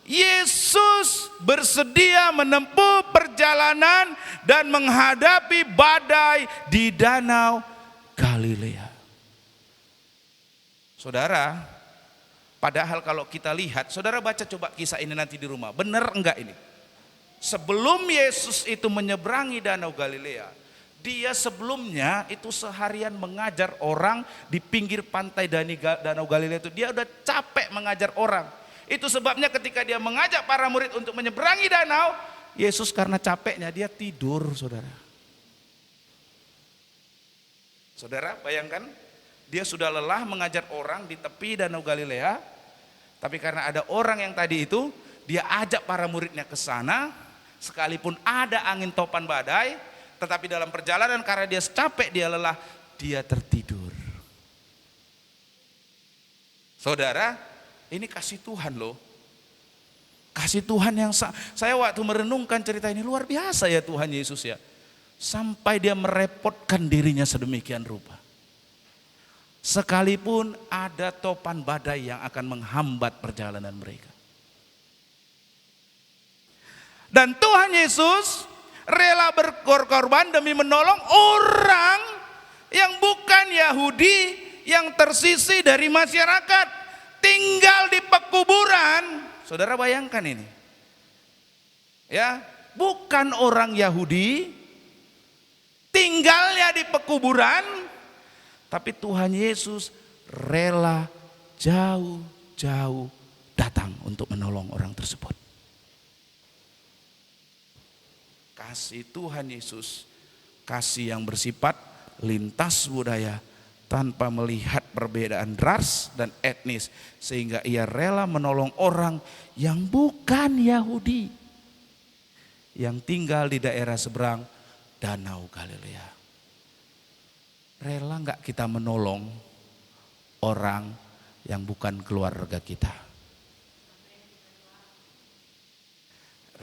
Yesus bersedia menempuh perjalanan dan menghadapi badai di danau Galilea. Saudara, padahal kalau kita lihat, saudara baca coba kisah ini nanti di rumah, benar enggak ini? Sebelum Yesus itu menyeberangi danau Galilea, dia sebelumnya itu seharian mengajar orang di pinggir pantai danau Galilea itu. Dia udah capek mengajar orang. Itu sebabnya ketika dia mengajak para murid untuk menyeberangi danau, Yesus karena capeknya dia tidur, saudara. Saudara bayangkan, dia sudah lelah mengajar orang di tepi danau Galilea, tapi karena ada orang yang tadi itu, dia ajak para muridnya ke sana, sekalipun ada angin topan badai, tetapi dalam perjalanan karena dia capek, dia lelah, dia tertidur. Saudara, ini kasih Tuhan loh. Kasih Tuhan yang saya waktu merenungkan cerita ini luar biasa ya Tuhan Yesus ya. Sampai dia merepotkan dirinya sedemikian rupa. Sekalipun ada topan badai yang akan menghambat perjalanan mereka. Dan Tuhan Yesus rela berkorban demi menolong orang yang bukan Yahudi, yang tersisih dari masyarakat, tinggal di pekuburan. Saudara bayangkan ini. Ya, bukan orang Yahudi, tinggalnya di pekuburan, tapi Tuhan Yesus rela jauh-jauh datang untuk menolong orang tersebut. Kasih Tuhan Yesus, kasih yang bersifat lintas budaya tanpa melihat perbedaan ras dan etnis, sehingga ia rela menolong orang yang bukan Yahudi, yang tinggal di daerah seberang Danau Galilea. Rela nggak kita menolong orang yang bukan keluarga kita?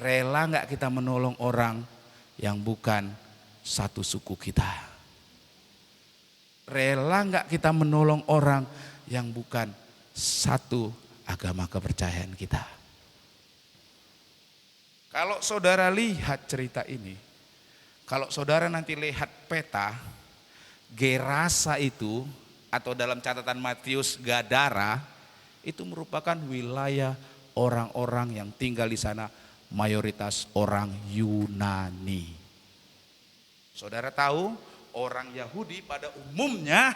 Rela nggak kita menolong orang yang bukan satu suku kita? Rela nggak kita menolong orang yang bukan satu agama kepercayaan kita? Kalau saudara lihat cerita ini, kalau saudara nanti lihat peta, Gerasa itu, atau dalam catatan Matius Gadara, itu merupakan wilayah orang-orang yang tinggal di sana, mayoritas orang Yunani. Saudara tahu, orang Yahudi pada umumnya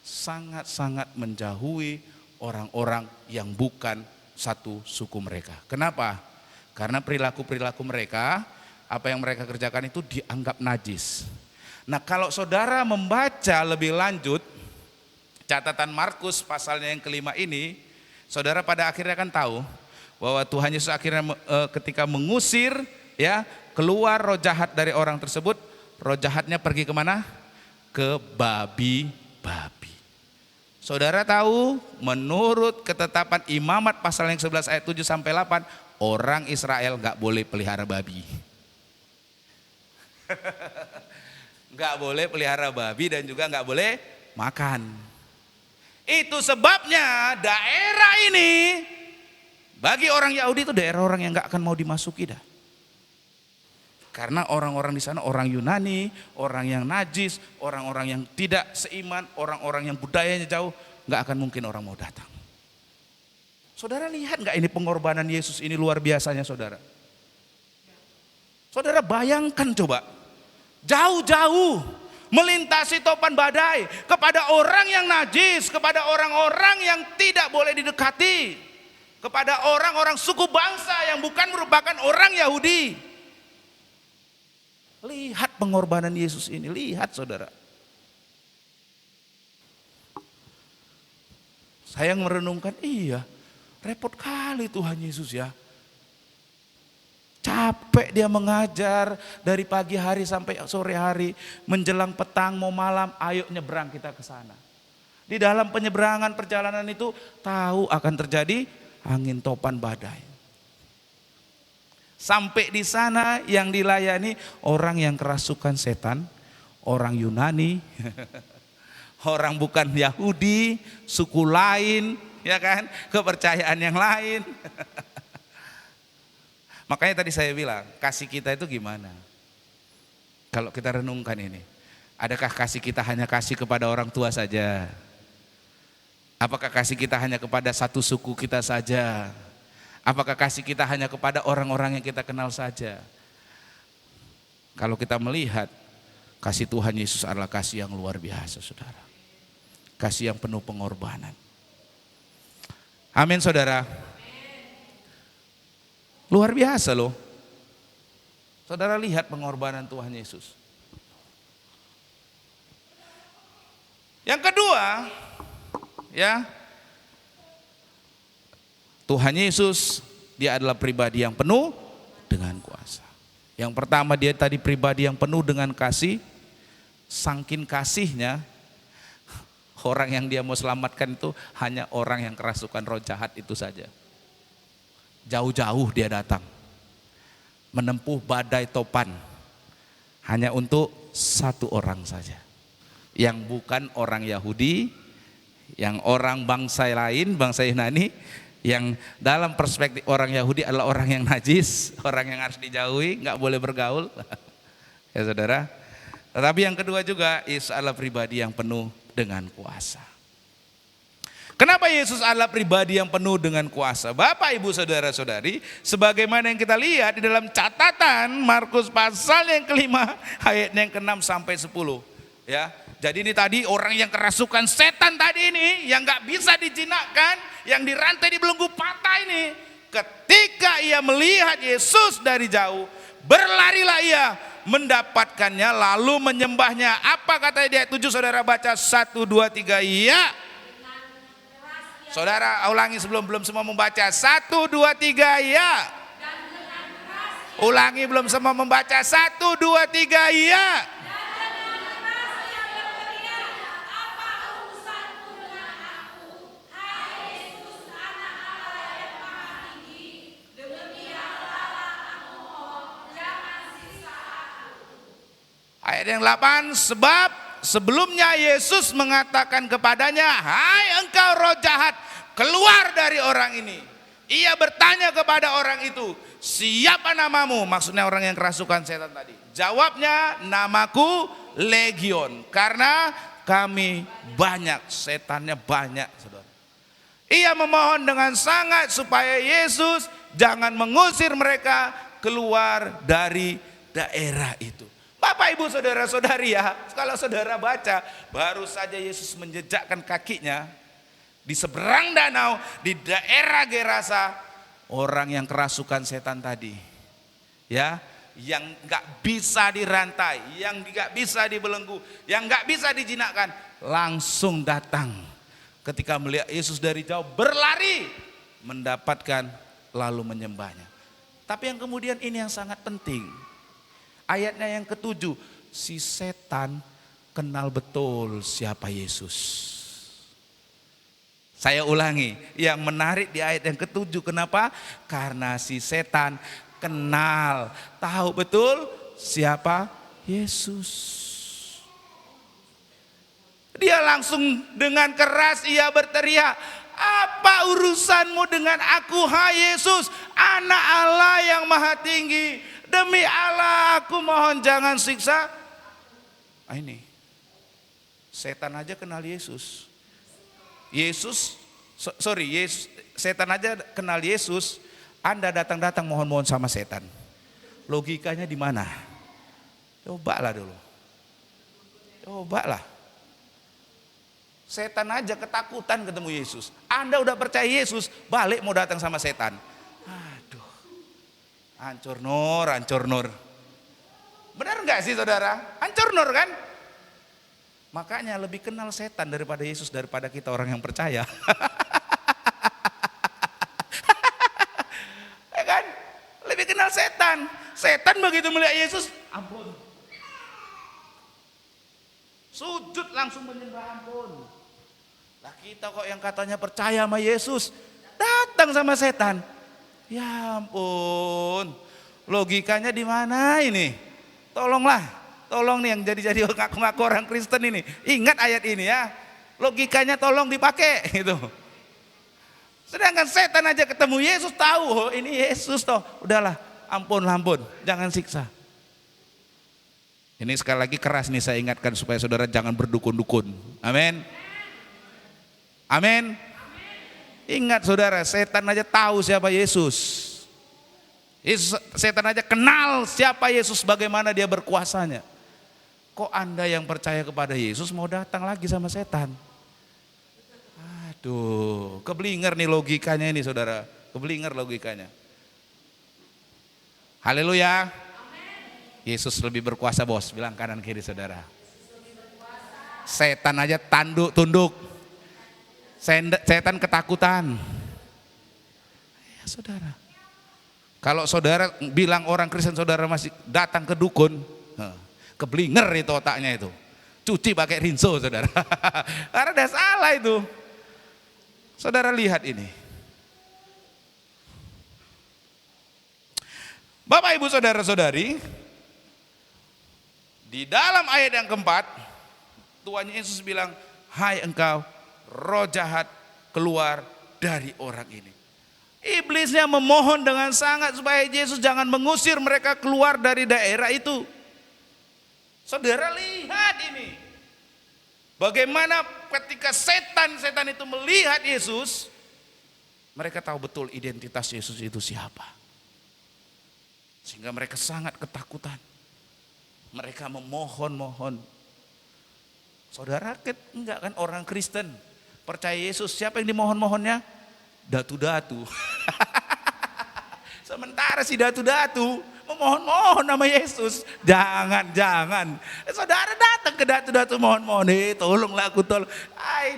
sangat-sangat menjauhi orang-orang yang bukan satu suku mereka. Kenapa? Karena perilaku-perilaku mereka, apa yang mereka kerjakan itu dianggap najis. Nah, kalau saudara membaca lebih lanjut catatan Markus pasalnya yang kelima ini, saudara pada akhirnya kan tahu bahwa Tuhan Yesus akhirnya ketika mengusir ya keluar roh jahat dari orang tersebut, roh jahatnya pergi kemana? Ke babi-babi. Saudara tahu, menurut ketetapan Imamat pasal yang 11 ayat 7 sampai 8, orang Israel nggak boleh pelihara babi. Nggak boleh pelihara babi dan juga nggak boleh makan. Itu sebabnya daerah ini bagi orang Yahudi itu daerah orang yang nggak akan mau dimasuki dah. Karena orang-orang di sana orang Yunani, orang yang najis, orang-orang yang tidak seiman, orang-orang yang budayanya jauh, nggak akan mungkin orang mau datang. Saudara lihat nggak ini pengorbanan Yesus ini luar biasanya saudara. Saudara bayangkan coba, jauh-jauh melintasi topan badai kepada orang yang najis, kepada orang-orang yang tidak boleh didekati, kepada orang-orang suku bangsa yang bukan merupakan orang Yahudi. Lihat pengorbanan Yesus ini, lihat saudara. Saya merenungkan, iya repot kali Tuhan Yesus ya. Capek dia mengajar dari pagi hari sampai sore hari, menjelang petang mau malam, ayo nyebrang kita ke sana. Di dalam penyeberangan perjalanan itu tahu akan terjadi angin topan badai. Sampai di sana yang dilayani orang yang kerasukan setan, orang Yunani, orang bukan Yahudi, suku lain, ya kan, kepercayaan yang lain. Makanya tadi saya bilang, kasih kita itu gimana? Kalau kita renungkan ini, adakah kasih kita hanya kasih kepada orang tua saja? Apakah kasih kita hanya kepada satu suku kita saja? Apakah kasih kita hanya kepada orang-orang yang kita kenal saja? Kalau kita melihat, kasih Tuhan Yesus adalah kasih yang luar biasa saudara. Kasih yang penuh pengorbanan. Amin saudara. Luar biasa loh. Saudara lihat pengorbanan Tuhan Yesus. Yang kedua, ya, Tuhan Yesus dia adalah pribadi yang penuh dengan kuasa. Yang pertama dia tadi pribadi yang penuh dengan kasih. Saking kasihnya, orang yang dia mau selamatkan itu hanya orang yang kerasukan roh jahat itu saja. Jauh-jauh dia datang, menempuh badai topan hanya untuk satu orang saja, yang bukan orang Yahudi, yang orang bangsa lain, bangsa Yunani, Yang dalam perspektif orang Yahudi adalah orang yang najis, orang yang harus dijauhi, nggak boleh bergaul. Ya saudara. Tetapi yang kedua juga, Yesus adalah pribadi yang penuh dengan kuasa. Kenapa Yesus adalah pribadi yang penuh dengan kuasa? Bapak, Ibu, Saudara-saudari, sebagaimana yang kita lihat di dalam catatan Markus pasal yang kelima, ayat yang ke-6 sampai 10. Ya, jadi ini tadi orang yang kerasukan setan tadi ini, yang gak bisa dijinakkan, yang dirantai di belenggu patah ini. Ketika ia melihat Yesus dari jauh, berlarilah ia mendapatkannya lalu menyembahnya. Apa kata dia? 7, saudara baca 1, 2, 3, ya. Saudara ulangi belum semua membaca. 1, 2, 3, ya. Ulangi belum semua membaca. 1, 2, 3, ya. Ayat yang 8, sebab sebelumnya Yesus mengatakan kepadanya, hai engkau roh jahat, keluar dari orang ini. Ia bertanya kepada orang itu, siapa namamu? Maksudnya orang yang kerasukan setan tadi. Jawabnya, namaku Legion, karena kami banyak, setannya banyak, saudara. Ia memohon dengan sangat supaya Yesus jangan mengusir mereka keluar dari daerah itu. Bapak, Ibu, saudara-saudari, ya, kalau saudara baca, baru saja Yesus menjejakkan kakinya di seberang danau di daerah Gerasa, orang yang kerasukan setan tadi, ya, yang nggak bisa dirantai, yang nggak bisa dibelenggu, yang nggak bisa dijinakkan, langsung datang ketika melihat Yesus dari jauh, berlari mendapatkan lalu menyembahnya. Tapi yang kemudian ini yang sangat penting. Ayatnya yang ke-7, si setan kenal betul siapa Yesus. Saya ulangi, yang menarik di ayat yang ke-7, kenapa? Karena si setan kenal, tahu betul siapa Yesus. Dia langsung dengan keras ia berteriak, apa urusanmu dengan aku, hai Yesus, anak Allah yang maha tinggi? Demi Allah aku mohon jangan siksa. Ini setan aja kenal Yesus. Setan aja kenal Yesus. Anda datang mohon-mohon sama setan. Logikanya di mana? Cobalah dulu. Cobalah. Setan aja ketakutan ketemu Yesus. Anda udah percaya Yesus, balik mau datang sama setan. Hancur nur. Benar nggak sih saudara? Hancur nur kan? Makanya lebih kenal setan daripada Yesus, daripada kita orang yang percaya. Ya kan? Lebih kenal setan. Setan begitu melihat Yesus, ampun. Sujud langsung menyembah, ampun. Lah kita kok yang katanya percaya sama Yesus, datang sama setan. Ya ampun, logikanya di mana ini? Tolonglah, tolong nih yang jadi ngaku-ngaku orang Kristen ini. Ingat ayat ini ya, logikanya tolong dipakai gitu. Sedangkan setan aja ketemu Yesus tahu, oh ini Yesus toh. Udahlah, ampun, jangan siksa. Ini sekali lagi keras nih saya ingatkan supaya saudara jangan berdukun-dukun. Amin. Amin. Ingat saudara, setan aja tahu siapa Yesus. Setan aja kenal siapa Yesus, bagaimana dia berkuasanya. Kok Anda yang percaya kepada Yesus mau datang lagi sama setan? Aduh, keblinger nih logikanya ini saudara. Keblinger logikanya. Haleluya. Yesus lebih berkuasa bos, bilang kanan kiri saudara. Setan aja tunduk. Setan ketakutan. Ya saudara. Kalau saudara bilang orang Kristen saudara masih datang ke dukun, keblinger itu otaknya itu. Cuci pakai rinso saudara. Karena udah salah itu. Saudara lihat ini. Bapak, Ibu, saudara-saudari, di dalam ayat yang keempat, Tuhan Yesus bilang, hai engkau roh jahat, keluar dari orang ini. Iblisnya memohon dengan sangat supaya Yesus jangan mengusir mereka keluar dari daerah itu. Saudara lihat ini. Bagaimana ketika setan-setan itu melihat Yesus, mereka tahu betul identitas Yesus itu siapa. Sehingga mereka sangat ketakutan. Mereka memohon-mohon. Saudara enggak kan orang Kristen percaya Yesus, siapa yang dimohon-mohonnya? Datu-datu. Sementara si datu-datu memohon-mohon nama Yesus. Jangan. Saudara datang ke datu-datu mohon-mohon. Tolonglah aku tolong.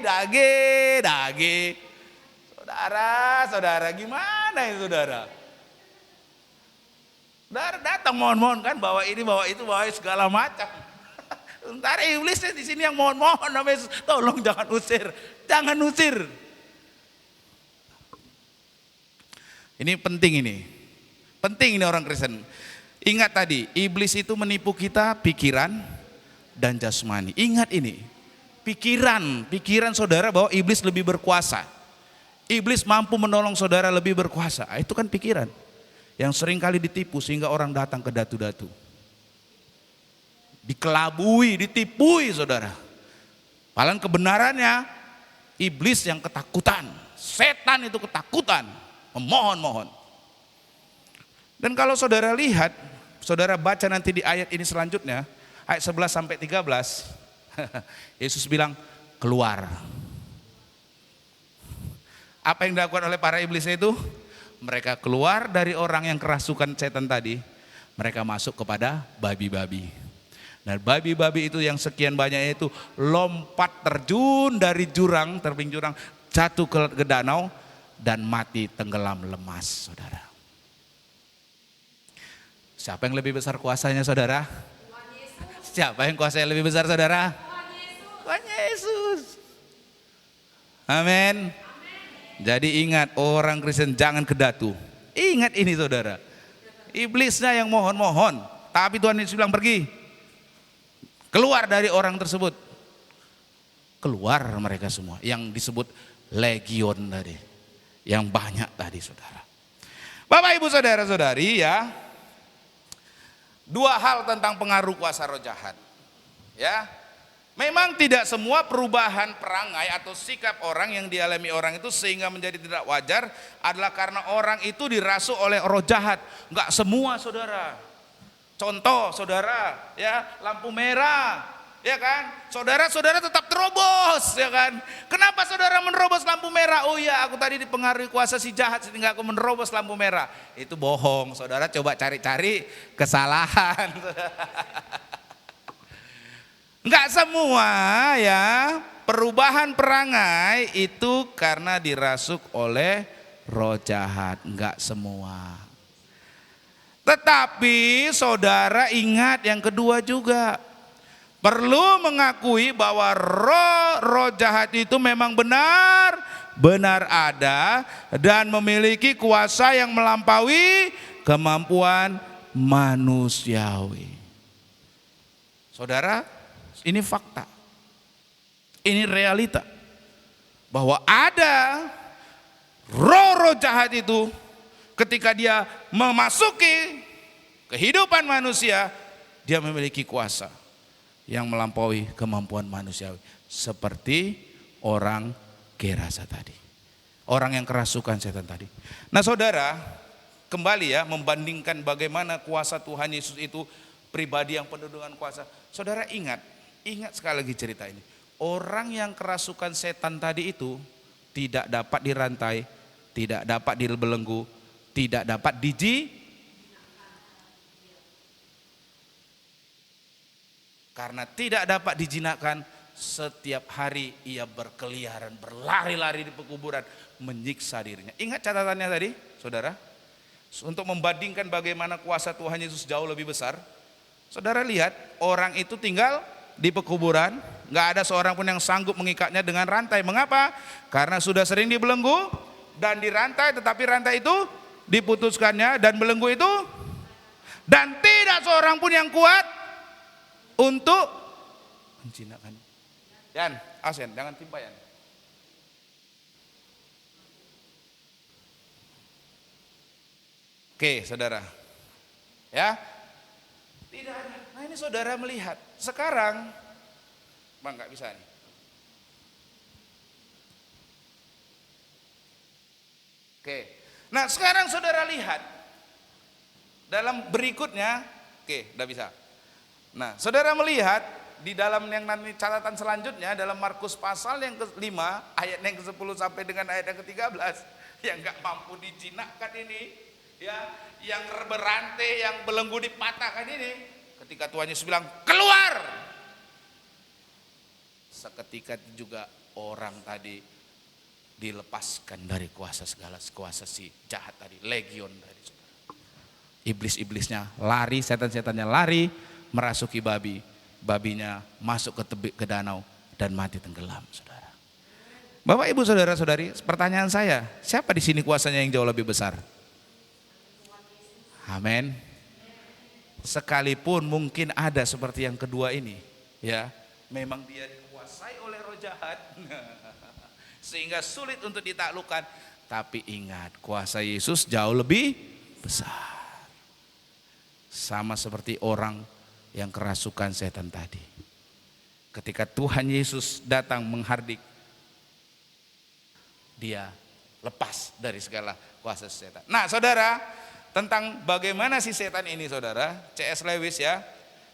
Dage. Saudara gimana ya saudara? Saudara datang mohon-mohon kan, bawa ini, bawa itu, bawa segala macam. Sementara iblisnya di sini yang mohon-mohon nama Yesus. Tolong jangan usir. Ini penting ini orang Kristen. Ingat tadi, iblis itu menipu kita pikiran dan jasmani. Ingat ini, pikiran saudara bahwa iblis lebih berkuasa. Iblis mampu menolong saudara lebih berkuasa. Itu kan pikiran yang sering kali ditipu sehingga orang datang ke datu-datu. Dikelabui, ditipui saudara. Padahal kebenarannya iblis yang ketakutan. Setan itu ketakutan. Memohon-mohon. Dan kalau saudara lihat, saudara baca nanti di ayat ini selanjutnya, ayat 11 sampai 13, Yesus bilang, keluar. Apa yang dilakukan oleh para iblis itu? Mereka keluar dari orang yang kerasukan setan tadi, mereka masuk kepada babi-babi. Dan babi-babi itu yang sekian banyaknya itu lompat terjun dari tebing jurang, jatuh ke danau, dan mati tenggelam lemas, saudara. Siapa yang lebih besar kuasanya, saudara? Siapa yang kuasanya lebih besar, saudara? Tuhan Yesus. Amin. Jadi ingat, orang Kristen jangan ke datu. Ingat ini saudara. Iblisnya yang mohon-mohon, tapi Tuhan Yesus bilang pergi. Keluar dari orang tersebut. Keluar mereka semua, yang disebut legion tadi. Yang banyak tadi saudara. Bapak ibu saudara-saudari ya. Dua hal tentang pengaruh kuasa roh jahat. Ya. Memang tidak semua perubahan perangai atau sikap orang yang dialami orang itu sehingga menjadi tidak wajar adalah karena orang itu dirasuk oleh roh jahat. Enggak semua saudara. Contoh saudara, ya, lampu merah. Ya kan, saudara tetap terobos, ya kan. Kenapa saudara menerobos lampu merah? Oh iya, aku tadi dipengaruhi kuasa si jahat sehingga aku menerobos lampu merah. Itu bohong, saudara coba cari-cari kesalahan. Enggak semua ya, perubahan perangai itu karena dirasuk oleh roh jahat, enggak semua. Tetapi saudara ingat yang kedua juga. Perlu mengakui bahwa roh jahat itu memang benar ada dan memiliki kuasa yang melampaui kemampuan manusiawi. Saudara, ini fakta. Ini realita. Bahwa ada roh jahat itu ketika dia memasuki kehidupan manusia, dia memiliki kuasa yang melampaui kemampuan manusiawi. Seperti orang Gerasa tadi. Orang yang kerasukan setan tadi. Nah saudara, kembali ya membandingkan bagaimana kuasa Tuhan Yesus itu pribadi yang penuh dengan kuasa. Saudara ingat sekali lagi cerita ini. Orang yang kerasukan setan tadi itu tidak dapat dirantai, tidak dapat dibelenggu, tidak dapat karena tidak dapat dijinakkan, setiap hari ia berkeliaran, berlari-lari di pekuburan, menyiksa dirinya. Ingat catatannya tadi, saudara? Untuk membandingkan bagaimana kuasa Tuhan Yesus jauh lebih besar. Saudara lihat, orang itu tinggal di pekuburan, gak ada seorang pun yang sanggup mengikatnya dengan rantai. Mengapa? Karena sudah sering dibelenggu dan dirantai, tetapi rantai itu diputuskannya dan belenggu itu, dan tidak seorang pun yang kuat untuk menjinakkan. Yan, asen, jangan timpa Yan. Oke, saudara. Ya. Tidak ada. Nah ini saudara melihat. Sekarang, Bang nggak bisa nih. Oke. Nah sekarang saudara lihat. Dalam berikutnya, oke, udah bisa. Nah, saudara melihat di dalam yang nanti catatan selanjutnya dalam Markus pasal yang ke-5 ayat yang ke-10 sampai dengan ayat yang ke-13 yang nggak mampu dijinakkan ini, ya, yang berantai, yang belenggu dipatahkan ini, ketika Tuhan Yesus bilang keluar, seketika juga orang tadi dilepaskan dari kuasa segala kuasa si jahat tadi, legion tadi. Iblis-iblisnya lari, setan-setannya lari, merasuki babinya masuk ke tebing ke danau dan mati tenggelam, saudara. Bapak Ibu saudara-saudari, pertanyaan saya, siapa di sini kuasanya yang jauh lebih besar? Amin. Sekalipun mungkin ada seperti yang kedua ini, ya, memang dia dikuasai oleh roh jahat, sehingga sulit untuk ditaklukkan. Tapi ingat, kuasa Yesus jauh lebih besar. Sama seperti orang yang kerasukan setan tadi. Ketika Tuhan Yesus datang menghardik, dia lepas dari segala kuasa setan. Nah saudara, tentang bagaimana si setan ini saudara, C.S. Lewis ya,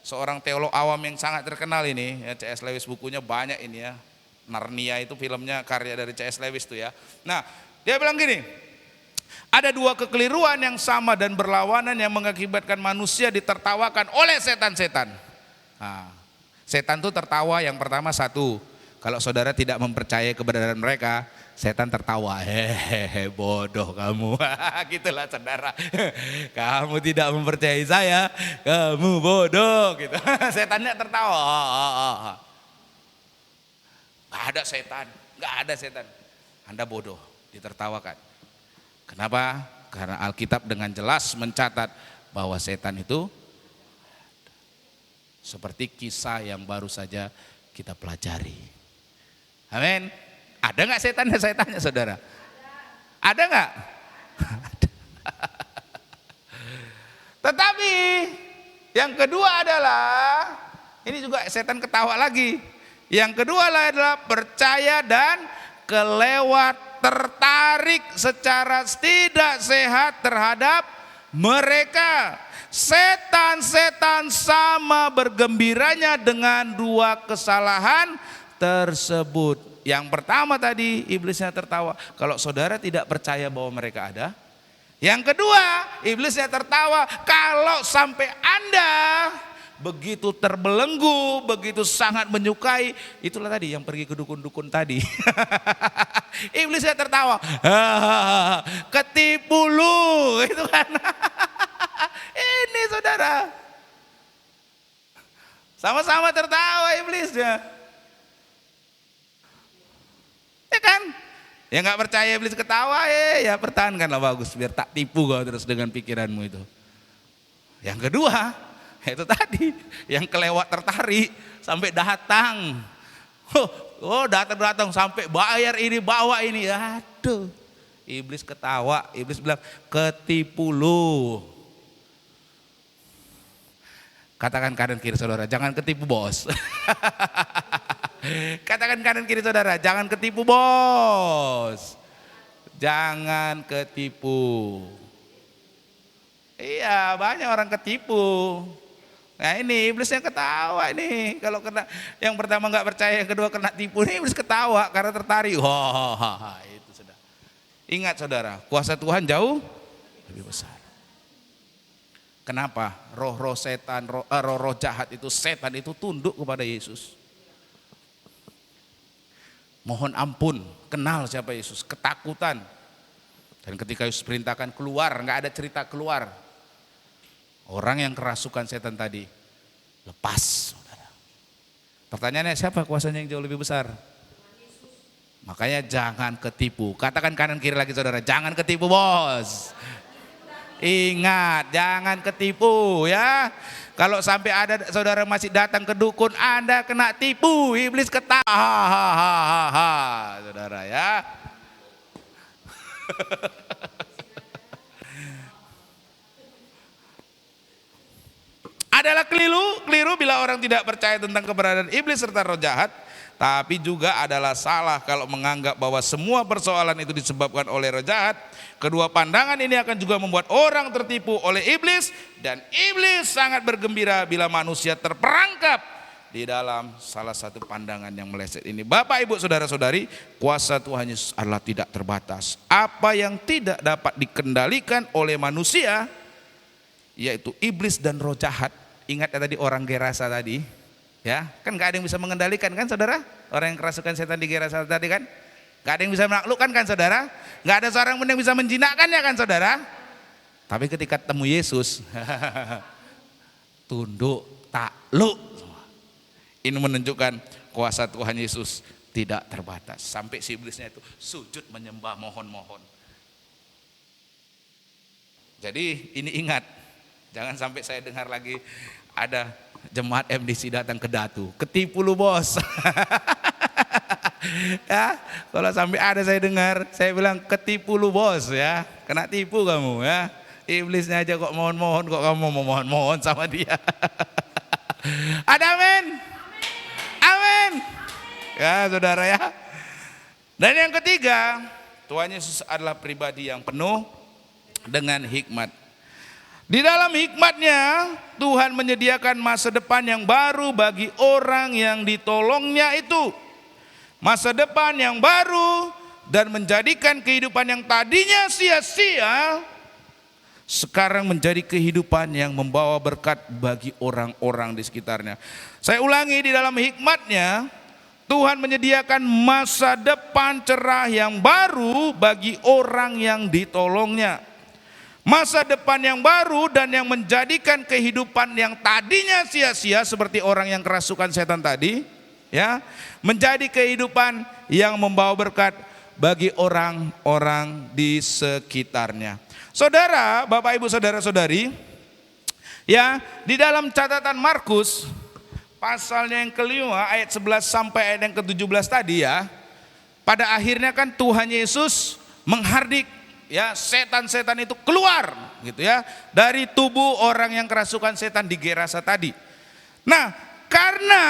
seorang teolog awam yang sangat terkenal ini, ya, C.S. Lewis bukunya banyak ini ya, Narnia itu filmnya karya dari C.S. Lewis tuh ya. Nah dia bilang gini, ada dua kekeliruan yang sama dan berlawanan yang mengakibatkan manusia ditertawakan oleh setan-setan. Nah, setan itu tertawa yang pertama satu, kalau saudara tidak mempercayai kebenaran mereka, setan tertawa, hehehe bodoh kamu, gitulah saudara. Kamu tidak mempercayai saya, kamu bodoh, gitu. Setannya tertawa. Gak ada setan, gak ada setan. Anda bodoh, ditertawakan. Kenapa? Karena Alkitab dengan jelas mencatat bahwa setan itu seperti kisah yang baru saja kita pelajari. Amin. Ada nggak setannya? Saya tanya saudara. Ada nggak? Tetapi yang kedua adalah, ini juga setan ketawa lagi. Yang kedua adalah percaya dan kelewat tertarik secara tidak sehat terhadap mereka. Setan-setan sama bergembiranya dengan dua kesalahan tersebut. Yang pertama tadi iblisnya tertawa kalau saudara tidak percaya bahwa mereka ada. Yang kedua iblisnya tertawa kalau sampai Anda begitu terbelenggu, begitu sangat menyukai, itulah tadi yang pergi ke dukun-dukun tadi. Iblisnya tertawa, ketipu lu, itu kan. Ini saudara, sama-sama tertawa iblisnya, ya kan? Ya nggak percaya iblis ketawa, ya pertahankanlah bagus, biar tak tipu kau terus dengan pikiranmu itu. Yang kedua, itu tadi yang kelewat tertarik sampai datang. Oh datang sampai bayar ini, bawa ini. Aduh, iblis ketawa, iblis bilang ketipu lu. Katakan kanan kiri saudara, jangan ketipu bos. Katakan kanan kiri saudara, jangan ketipu bos. Jangan ketipu. Iya, banyak orang ketipu. Nah ini iblisnya ketawa ini, kalau kena yang pertama nggak percaya, yang kedua kena tipu, ini iblis ketawa karena tertarik. Wah, itu sudah. Ingat saudara, kuasa Tuhan jauh lebih besar. Kenapa? Roh-roh setan, roh-roh jahat itu, setan itu tunduk kepada Yesus. Mohon ampun, kenal siapa Yesus, ketakutan. Dan ketika Yesus perintahkan keluar, nggak ada cerita keluar. Orang yang kerasukan setan tadi lepas, saudara. Pertanyaannya siapa kuasanya yang jauh lebih besar? Makanya jangan ketipu. Katakan kanan kiri lagi saudara, jangan ketipu bos. Ingat, jangan ketipu ya. Kalau sampai ada saudara masih datang ke dukun, Anda kena tipu, iblis ketawa, saudara ya. adalah keliru bila orang tidak percaya tentang keberadaan iblis serta roh jahat, tapi juga adalah salah kalau menganggap bahwa semua persoalan itu disebabkan oleh roh jahat. Kedua pandangan ini akan juga membuat orang tertipu oleh iblis, dan iblis sangat bergembira bila manusia terperangkap di dalam salah satu pandangan yang meleset ini. Bapak, Ibu, saudara-saudari, kuasa Tuhan Yesus adalah tidak terbatas. Apa yang tidak dapat dikendalikan oleh manusia, yaitu iblis dan roh jahat. Ingat ya tadi orang Gerasa tadi, ya kan gak ada yang bisa mengendalikan kan saudara? Orang yang kerasukan setan di Gerasa tadi kan, gak ada yang bisa menaklukkan kan saudara? Gak ada seorang pun yang bisa menjinakkan ya kan saudara? Tapi ketika temu Yesus, tunduk, takluk. Ini menunjukkan kuasa Tuhan Yesus tidak terbatas. Sampai si iblisnya itu sujud menyembah, mohon-mohon. Jadi ini ingat, jangan sampai saya dengar lagi ada jemaat MDC datang ke Datu, ketipu lu bos. Ya, kalau sampai ada saya dengar, saya bilang ketipu lu bos ya, kena tipu kamu ya. Iblisnya aja kok mohon-mohon, kok kamu mau mohon-mohon sama dia. Ada amin? Amin. Ya saudara ya. Dan yang ketiga, Tuhan Yesus adalah pribadi yang penuh dengan hikmat. Di dalam hikmatnya, Tuhan menyediakan masa depan yang baru bagi orang yang ditolongnya itu. Masa depan yang baru dan menjadikan kehidupan yang tadinya sia-sia sekarang menjadi kehidupan yang membawa berkat bagi orang-orang di sekitarnya. Saya ulangi, di dalam hikmatnya Tuhan menyediakan masa depan cerah yang baru bagi orang yang ditolongnya. Masa depan yang baru dan yang menjadikan kehidupan yang tadinya sia-sia seperti orang yang kerasukan setan tadi, ya, menjadi kehidupan yang membawa berkat bagi orang-orang di sekitarnya. Saudara, Bapak Ibu saudara-saudari, ya, di dalam catatan Markus pasalnya yang kelima ayat 11 sampai ayat yang ke-17 tadi ya, pada akhirnya kan Tuhan Yesus menghardik ya setan-setan itu keluar gitu ya dari tubuh orang yang kerasukan setan di Gerasa tadi. Nah, karena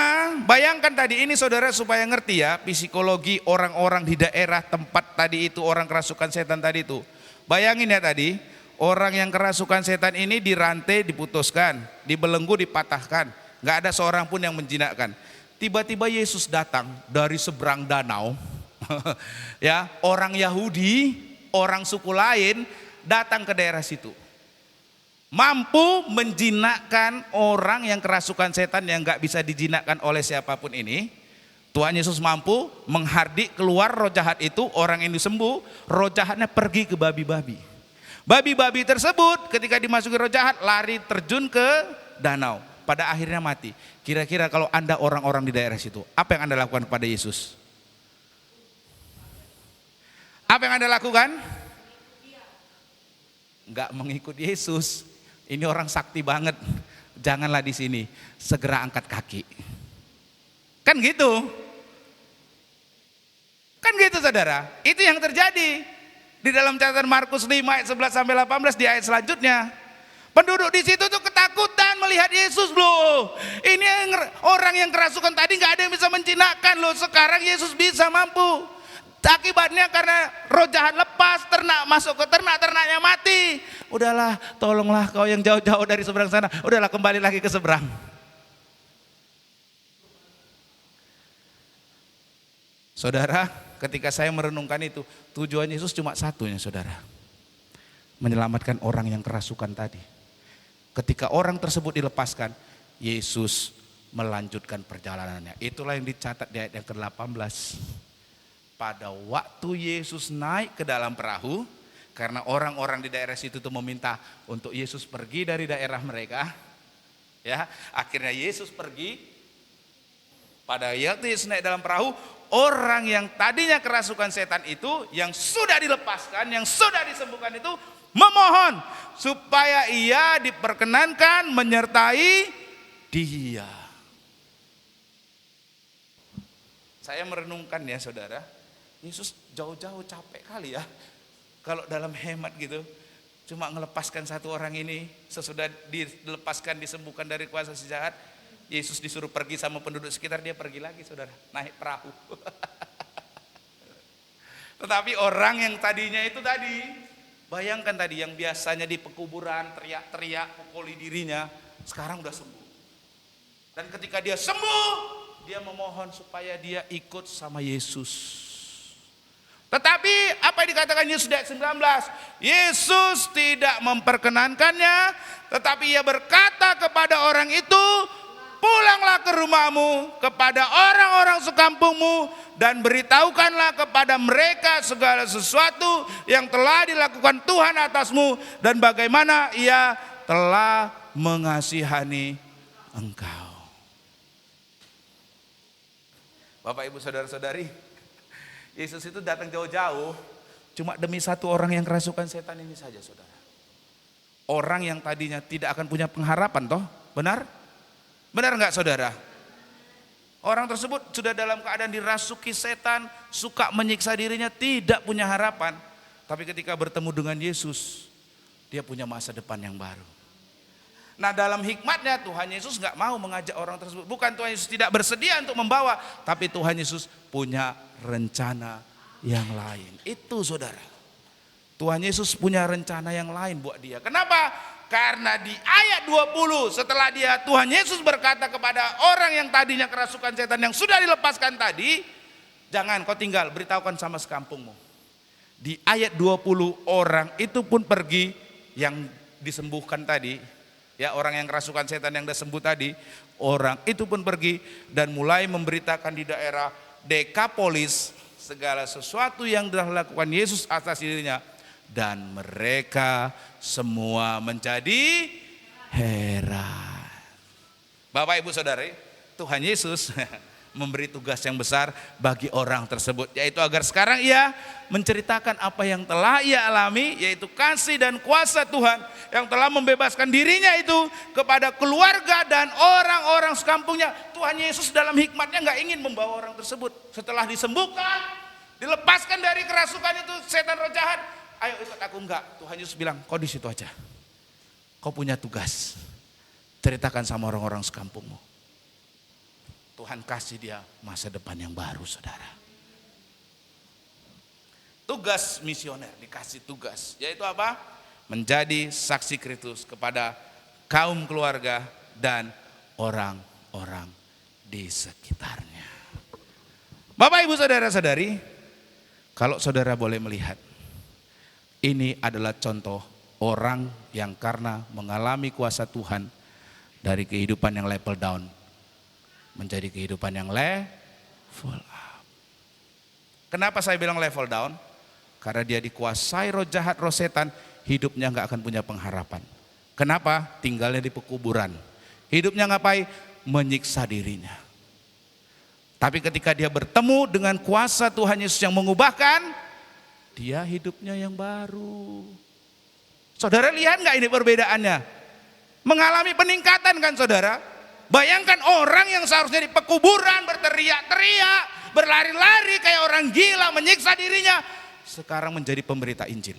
bayangkan tadi ini saudara supaya ngerti ya psikologi orang-orang di daerah tempat tadi itu orang kerasukan setan tadi itu. Bayangin ya tadi, orang yang kerasukan setan ini dirantai, diputuskan, dibelenggu, dipatahkan. Gak ada seorang pun yang menjinakkan. Tiba-tiba Yesus datang dari seberang danau. Ya, orang Yahudi, orang suku lain datang ke daerah situ. Mampu menjinakkan orang yang kerasukan setan yang gak bisa dijinakkan oleh siapapun ini. Tuhan Yesus mampu menghardik keluar roh jahat itu, orang ini sembuh, roh jahatnya pergi ke babi-babi. Babi-babi tersebut ketika dimasuki roh jahat lari terjun ke danau. Pada akhirnya mati. Kira-kira kalau Anda orang-orang di daerah situ, apa yang Anda lakukan kepada Yesus? Apa yang Anda lakukan? Enggak mengikut Yesus. Ini orang sakti banget. Janganlah di sini, segera angkat kaki. Kan gitu. Kan gitu saudara, itu yang terjadi di dalam catatan Markus 5 ayat 11 sampai 18 di ayat selanjutnya. Penduduk di situ tuh ketakutan melihat Yesus loh. Ini orang yang kerasukan tadi nggak ada yang bisa menjinakkan loh. Sekarang Yesus bisa mampu. Akibatnya karena roh jahat lepas, ternak masuk ke ternak, ternaknya mati. Udahlah, tolonglah kau yang jauh-jauh dari seberang sana. Udahlah kembali lagi ke seberang. Saudara, ketika saya merenungkan itu, tujuan Yesus cuma satunya saudara. Menyelamatkan orang yang kerasukan tadi. Ketika orang tersebut dilepaskan, Yesus melanjutkan perjalanannya. Itulah yang dicatat di ayat yang ke-18. Pada waktu Yesus naik ke dalam perahu, karena orang-orang di daerah situ tuh meminta untuk Yesus pergi dari daerah mereka. Ya, akhirnya Yesus pergi. Pada waktu Yesus naik dalam perahu, orang yang tadinya kerasukan setan itu, yang sudah dilepaskan, yang sudah disembuhkan itu, memohon supaya ia diperkenankan menyertai dia. Saya merenungkan ya saudara, Yesus jauh-jauh capek kali ya. Kalau dalam hemat gitu, cuma melepaskan satu orang ini. Sesudah dilepaskan, disembuhkan dari kuasa si jahat, Yesus disuruh pergi sama penduduk sekitar, dia pergi lagi saudara, naik perahu. Tetapi orang yang tadinya itu tadi, bayangkan tadi yang biasanya di pekuburan teriak-teriak, pukuli dirinya, sekarang udah sembuh. Dan ketika dia sembuh, dia memohon supaya dia ikut sama Yesus. Tetapi apa yang dikatakan Yesus ayat 19? Yesus tidak memperkenankannya, tetapi ia berkata kepada orang itu, pulanglah ke rumahmu, kepada orang-orang sekampungmu, dan beritahukanlah kepada mereka segala sesuatu yang telah dilakukan Tuhan atasmu, dan bagaimana ia telah mengasihani engkau. Bapak, Ibu, saudara-saudari, Yesus itu datang jauh-jauh cuma demi satu orang yang kerasukan setan ini saja, saudara. Orang yang tadinya tidak akan punya pengharapan, toh, benar? Benar enggak, saudara? Orang tersebut sudah dalam keadaan dirasuki setan, suka menyiksa dirinya, tidak punya harapan. Tapi ketika bertemu dengan Yesus, dia punya masa depan yang baru. Nah, dalam hikmatnya Tuhan Yesus enggak mau mengajak orang tersebut. Bukan Tuhan Yesus tidak bersedia untuk membawa, tapi Tuhan Yesus punya rencana yang lain. Itu, saudara. Tuhan Yesus punya rencana yang lain buat dia. Kenapa? Karena di ayat 20 setelah Tuhan Yesus berkata kepada orang yang tadinya kerasukan setan yang sudah dilepaskan tadi, jangan kau tinggal, beritahukan sama sekampungmu. Di ayat 20 orang itu pun pergi, yang disembuhkan tadi, ya, orang yang kerasukan setan yang sudah sembuh tadi, orang itu pun pergi dan mulai memberitakan di daerah Dekapolis segala sesuatu yang telah dilakukan Yesus atas dirinya, dan mereka semua menjadi heran. Bapak, Ibu, saudara, Tuhan Yesus memberi tugas yang besar bagi orang tersebut, yaitu agar sekarang ia menceritakan apa yang telah ia alami, yaitu kasih dan kuasa Tuhan yang telah membebaskan dirinya itu kepada keluarga dan orang-orang sekampungnya. Tuhan Yesus dalam hikmatnya nggak ingin membawa orang tersebut setelah disembuhkan, dilepaskan dari kerasukan itu setan roh jahat, ayo ikut aku. Enggak, Tuhan Yesus bilang, kau di situ aja, kau punya tugas, ceritakan sama orang-orang sekampungmu. Tuhan kasih dia masa depan yang baru, saudara. Tugas misioner, dikasih tugas, yaitu apa? Menjadi saksi Kristus kepada kaum keluarga dan orang-orang di sekitarnya. Bapak, Ibu, saudara-saudari, kalau saudara boleh melihat, ini adalah contoh orang yang karena mengalami kuasa Tuhan dari kehidupan yang level down menjadi kehidupan yang level up. Kenapa saya bilang level down? Karena dia dikuasai roh jahat, roh setan, hidupnya nggak akan punya pengharapan. Kenapa? Tinggalnya di pekuburan. Hidupnya ngapain? Menyiksa dirinya. Tapi ketika dia bertemu dengan kuasa Tuhan Yesus yang mengubahkan, dia hidupnya yang baru. Saudara lihat nggak ini perbedaannya? Mengalami peningkatan kan, saudara? Bayangkan orang yang seharusnya di pekuburan berteriak-teriak, berlari-lari kayak orang gila, menyiksa dirinya, sekarang menjadi pemberita Injil.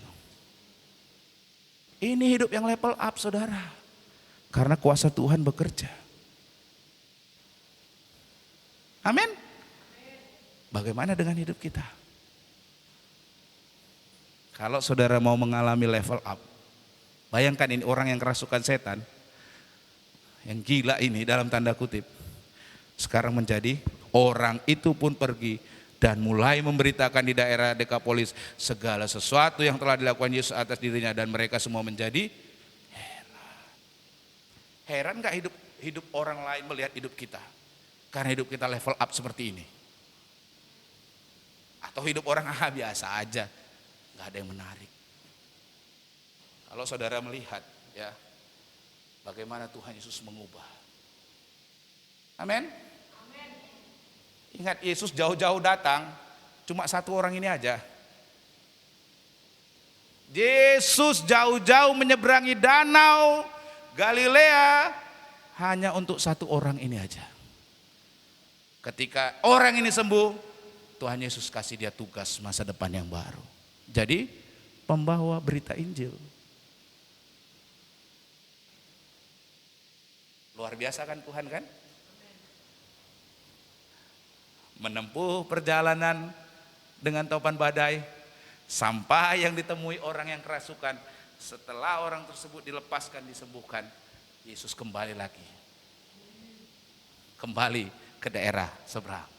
Ini hidup yang level up, saudara, karena kuasa Tuhan bekerja. Amin. Bagaimana dengan hidup kita? Kalau saudara mau mengalami level up, bayangkan ini orang yang kerasukan setan, yang gila ini dalam tanda kutip, sekarang menjadi orang itu pun pergi dan mulai memberitakan di daerah Dekapolis segala sesuatu yang telah dilakukan Yesus atas dirinya, dan mereka semua menjadi heran. Heran gak hidup orang lain melihat hidup kita? Karena hidup kita level up seperti ini. Atau hidup orang biasa aja, gak ada yang menarik. Kalau saudara melihat, ya, bagaimana Tuhan Yesus mengubah. Amin. Ingat, Yesus jauh-jauh datang, cuma satu orang ini aja. Yesus jauh-jauh menyeberangi danau Galilea hanya untuk satu orang ini aja. Ketika orang ini sembuh, Tuhan Yesus kasih dia tugas masa depan yang baru. Jadi pembawa berita Injil. Luar biasa kan Tuhan kan? Menempuh perjalanan dengan topan badai, sampai yang ditemui orang yang kerasukan. Setelah orang tersebut dilepaskan, disembuhkan, Yesus kembali lagi. Kembali ke daerah seberang.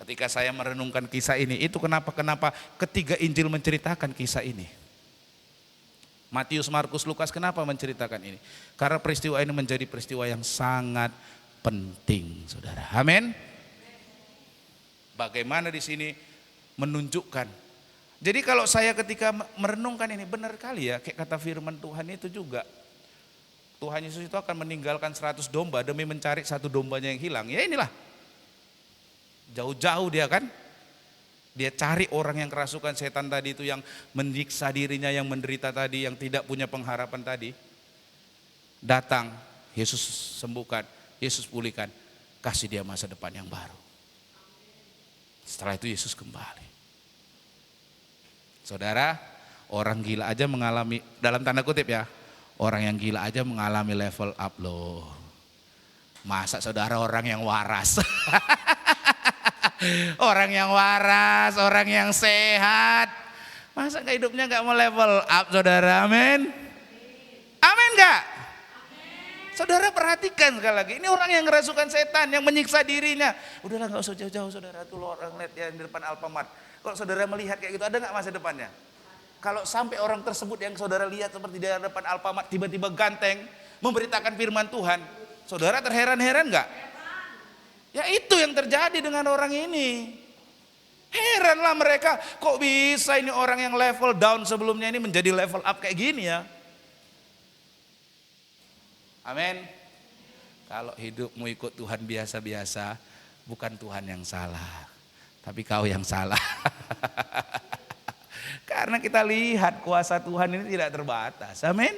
Ketika saya merenungkan kisah ini, itu kenapa ketiga Injil menceritakan kisah ini. Matius, Markus, Lukas kenapa menceritakan ini? Karena peristiwa ini menjadi peristiwa yang sangat penting, saudara. Amin. Bagaimana di sini menunjukkan. Jadi kalau saya ketika merenungkan ini, benar kali ya, kayak kata firman Tuhan itu juga. Tuhan Yesus itu akan meninggalkan 100 domba demi mencari satu dombanya yang hilang. Ya inilah. Jauh-jauh dia kan. Dia cari orang yang kerasukan setan tadi itu, yang menyiksa dirinya, yang menderita tadi, yang tidak punya pengharapan tadi. Datang, Yesus sembuhkan, Yesus pulihkan, kasih dia masa depan yang baru. Setelah itu Yesus kembali. Saudara, orang gila aja mengalami, dalam tanda kutip ya, orang yang gila aja mengalami level up loh. Masa saudara orang yang waras? Orang yang waras, orang yang sehat, masa hidupnya gak mau level up, saudara? Amin. Amin gak? Saudara perhatikan sekali lagi, ini orang yang ngerasukan setan, yang menyiksa dirinya. Udahlah gak usah jauh-jauh, saudara. Tuh orang lihat ya di depan Alfamart. Kalau saudara melihat kayak gitu, ada gak masa depannya? Kalau sampai orang tersebut yang saudara lihat seperti di depan Alfamart tiba-tiba ganteng memberitakan firman Tuhan, saudara terheran-heran gak? Ya itu yang terjadi dengan orang ini. Heranlah mereka, kok bisa ini orang yang level down sebelumnya ini menjadi level up kayak gini ya. Amin. Kalau hidupmu ikut Tuhan biasa-biasa, bukan Tuhan yang salah, tapi kau yang salah. Karena kita lihat kuasa Tuhan ini tidak terbatas. Amin.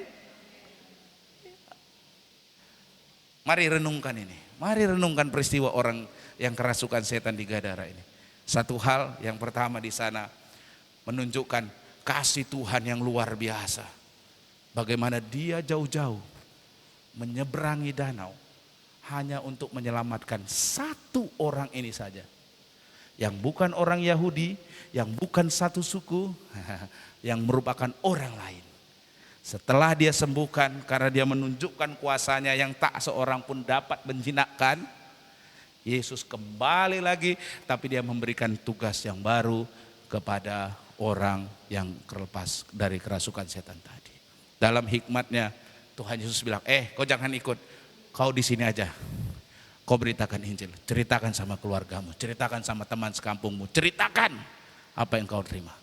Mari renungkan ini. Mari renungkan peristiwa orang yang kerasukan setan di Gadara ini. Satu hal yang pertama di sana menunjukkan kasih Tuhan yang luar biasa. Bagaimana dia jauh-jauh menyeberangi danau hanya untuk menyelamatkan satu orang ini saja. Yang bukan orang Yahudi, yang bukan satu suku, yang merupakan orang lain. Setelah dia sembuhkan, karena dia menunjukkan kuasanya yang tak seorang pun dapat menjinakkan, Yesus kembali lagi, tapi dia memberikan tugas yang baru kepada orang yang terlepas dari kerasukan setan tadi. Dalam hikmatnya Tuhan Yesus bilang, kau jangan ikut, kau di sini aja. Kau beritakan Injil, ceritakan sama keluargamu, ceritakan sama teman sekampungmu, ceritakan apa yang kau terima.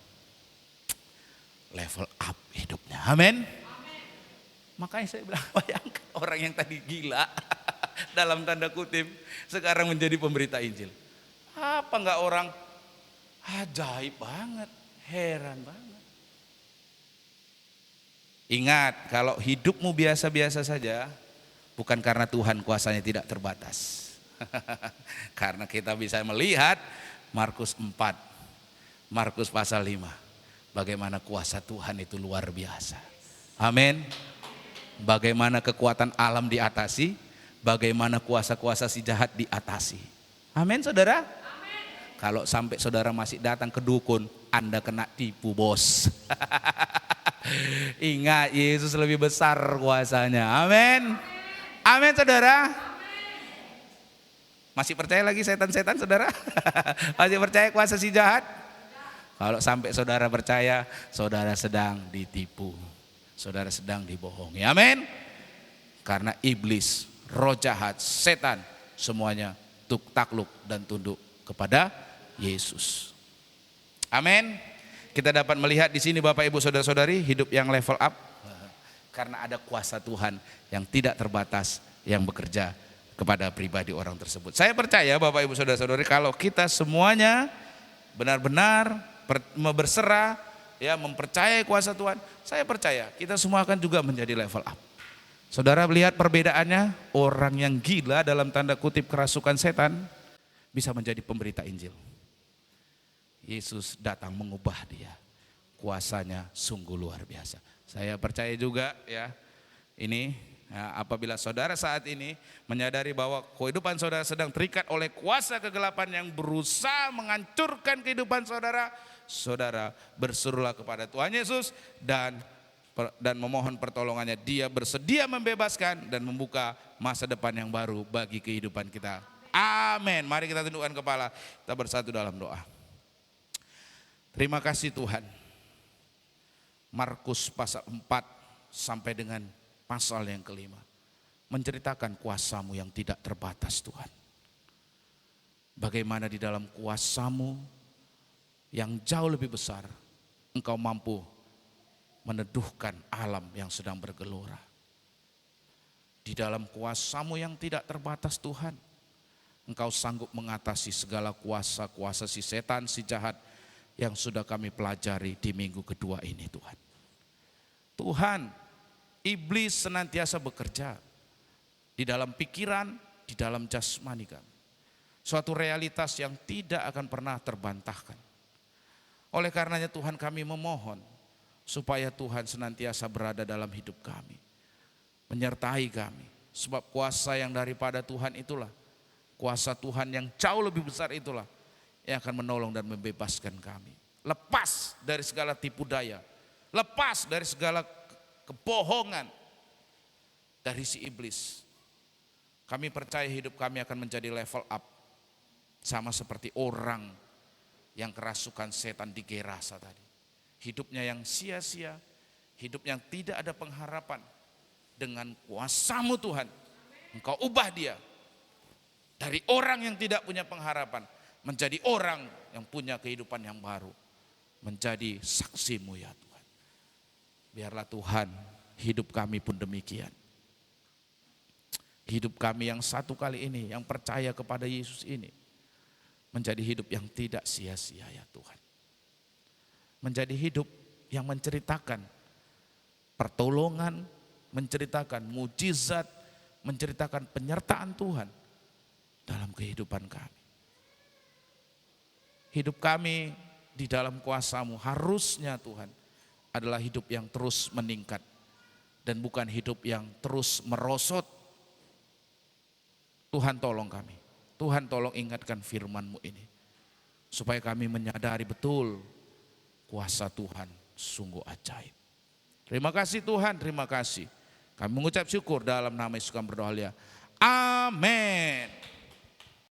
Level up hidupnya, amin. Makanya saya bilang, bayangkan orang yang tadi gila dalam tanda kutip sekarang menjadi pemberita Injil. Apa enggak orang ajaib banget, heran banget. Ingat, kalau hidupmu biasa-biasa saja, bukan karena Tuhan kuasanya tidak terbatas. Karena kita bisa melihat Markus 4, Markus pasal 5. Bagaimana kuasa Tuhan itu luar biasa. Amin. Bagaimana kekuatan alam diatasi, bagaimana kuasa-kuasa si jahat diatasi. Amin, saudara. Amin. Kalau sampai saudara masih datang ke dukun, Anda kena tipu, bos. Ingat, Yesus lebih besar kuasanya. Amin. Amin, saudara. Masih percaya lagi setan-setan, saudara? Masih percaya kuasa si jahat? Kalau sampai saudara percaya, saudara sedang ditipu. Saudara sedang dibohongi. Amin. Karena iblis, roh jahat, setan, semuanya takluk dan tunduk kepada Yesus. Amin. Kita dapat melihat di sini Bapak Ibu Saudara-saudari, hidup yang level up. Karena ada kuasa Tuhan yang tidak terbatas yang bekerja kepada pribadi orang tersebut. Saya percaya Bapak Ibu Saudara-saudari, kalau kita semuanya benar-benar berserah, ya, mempercayai kuasa Tuhan, saya percaya kita semua akan juga menjadi level up. Saudara melihat perbedaannya, orang yang gila dalam tanda kutip kerasukan setan bisa menjadi pemberita Injil. Yesus datang mengubah dia, kuasanya sungguh luar biasa. Saya percaya juga ya, ini, ya, apabila saudara saat ini menyadari bahwa kehidupan saudara sedang terikat oleh kuasa kegelapan yang berusaha menghancurkan kehidupan saudara, saudara berserulah kepada Tuhan Yesus dan memohon pertolongannya. Dia bersedia membebaskan dan membuka masa depan yang baru bagi kehidupan kita. Amin. Mari kita tundukkan kepala, kita bersatu dalam doa. Terima kasih Tuhan. Markus pasal 4 sampai dengan pasal yang kelima menceritakan kuasa-Mu yang tidak terbatas Tuhan. Bagaimana di dalam kuasa-Mu yang jauh lebih besar, Engkau mampu meneduhkan alam yang sedang bergelora. Di dalam kuasa-Mu yang tidak terbatas Tuhan, Engkau sanggup mengatasi segala kuasa-kuasa si setan, si jahat yang sudah kami pelajari di minggu kedua ini Tuhan. Tuhan, iblis senantiasa bekerja di dalam pikiran, di dalam jasmani kami. Suatu realitas yang tidak akan pernah terbantahkan. Oleh karenanya Tuhan, kami memohon supaya Tuhan senantiasa berada dalam hidup kami, menyertai kami. Sebab kuasa yang daripada Tuhan itulah, kuasa Tuhan yang jauh lebih besar itulah yang akan menolong dan membebaskan kami. Lepas dari segala tipu daya, lepas dari segala kebohongan dari si iblis. Kami percaya hidup kami akan menjadi level up, sama seperti orang yang kerasukan setan di Gerasa tadi. Hidupnya yang sia-sia, hidup yang tidak ada pengharapan. Dengan kuasa-Mu Tuhan, Engkau ubah dia dari orang yang tidak punya pengharapan menjadi orang yang punya kehidupan yang baru, menjadi saksi-Mu ya Tuhan. Biarlah Tuhan, hidup kami pun demikian. Hidup kami yang satu kali ini, yang percaya kepada Yesus ini, menjadi hidup yang tidak sia-sia ya Tuhan. Menjadi hidup yang menceritakan pertolongan, menceritakan mujizat, menceritakan penyertaan Tuhan dalam kehidupan kami. Hidup kami di dalam kuasa-Mu harusnya Tuhan adalah hidup yang terus meningkat dan bukan hidup yang terus merosot. Tuhan tolong kami, Tuhan tolong ingatkan firman-Mu ini supaya kami menyadari betul kuasa Tuhan sungguh ajaib. Terima kasih Tuhan, terima kasih. Kami mengucap syukur dalam nama Yesus kami berdoa. Amin.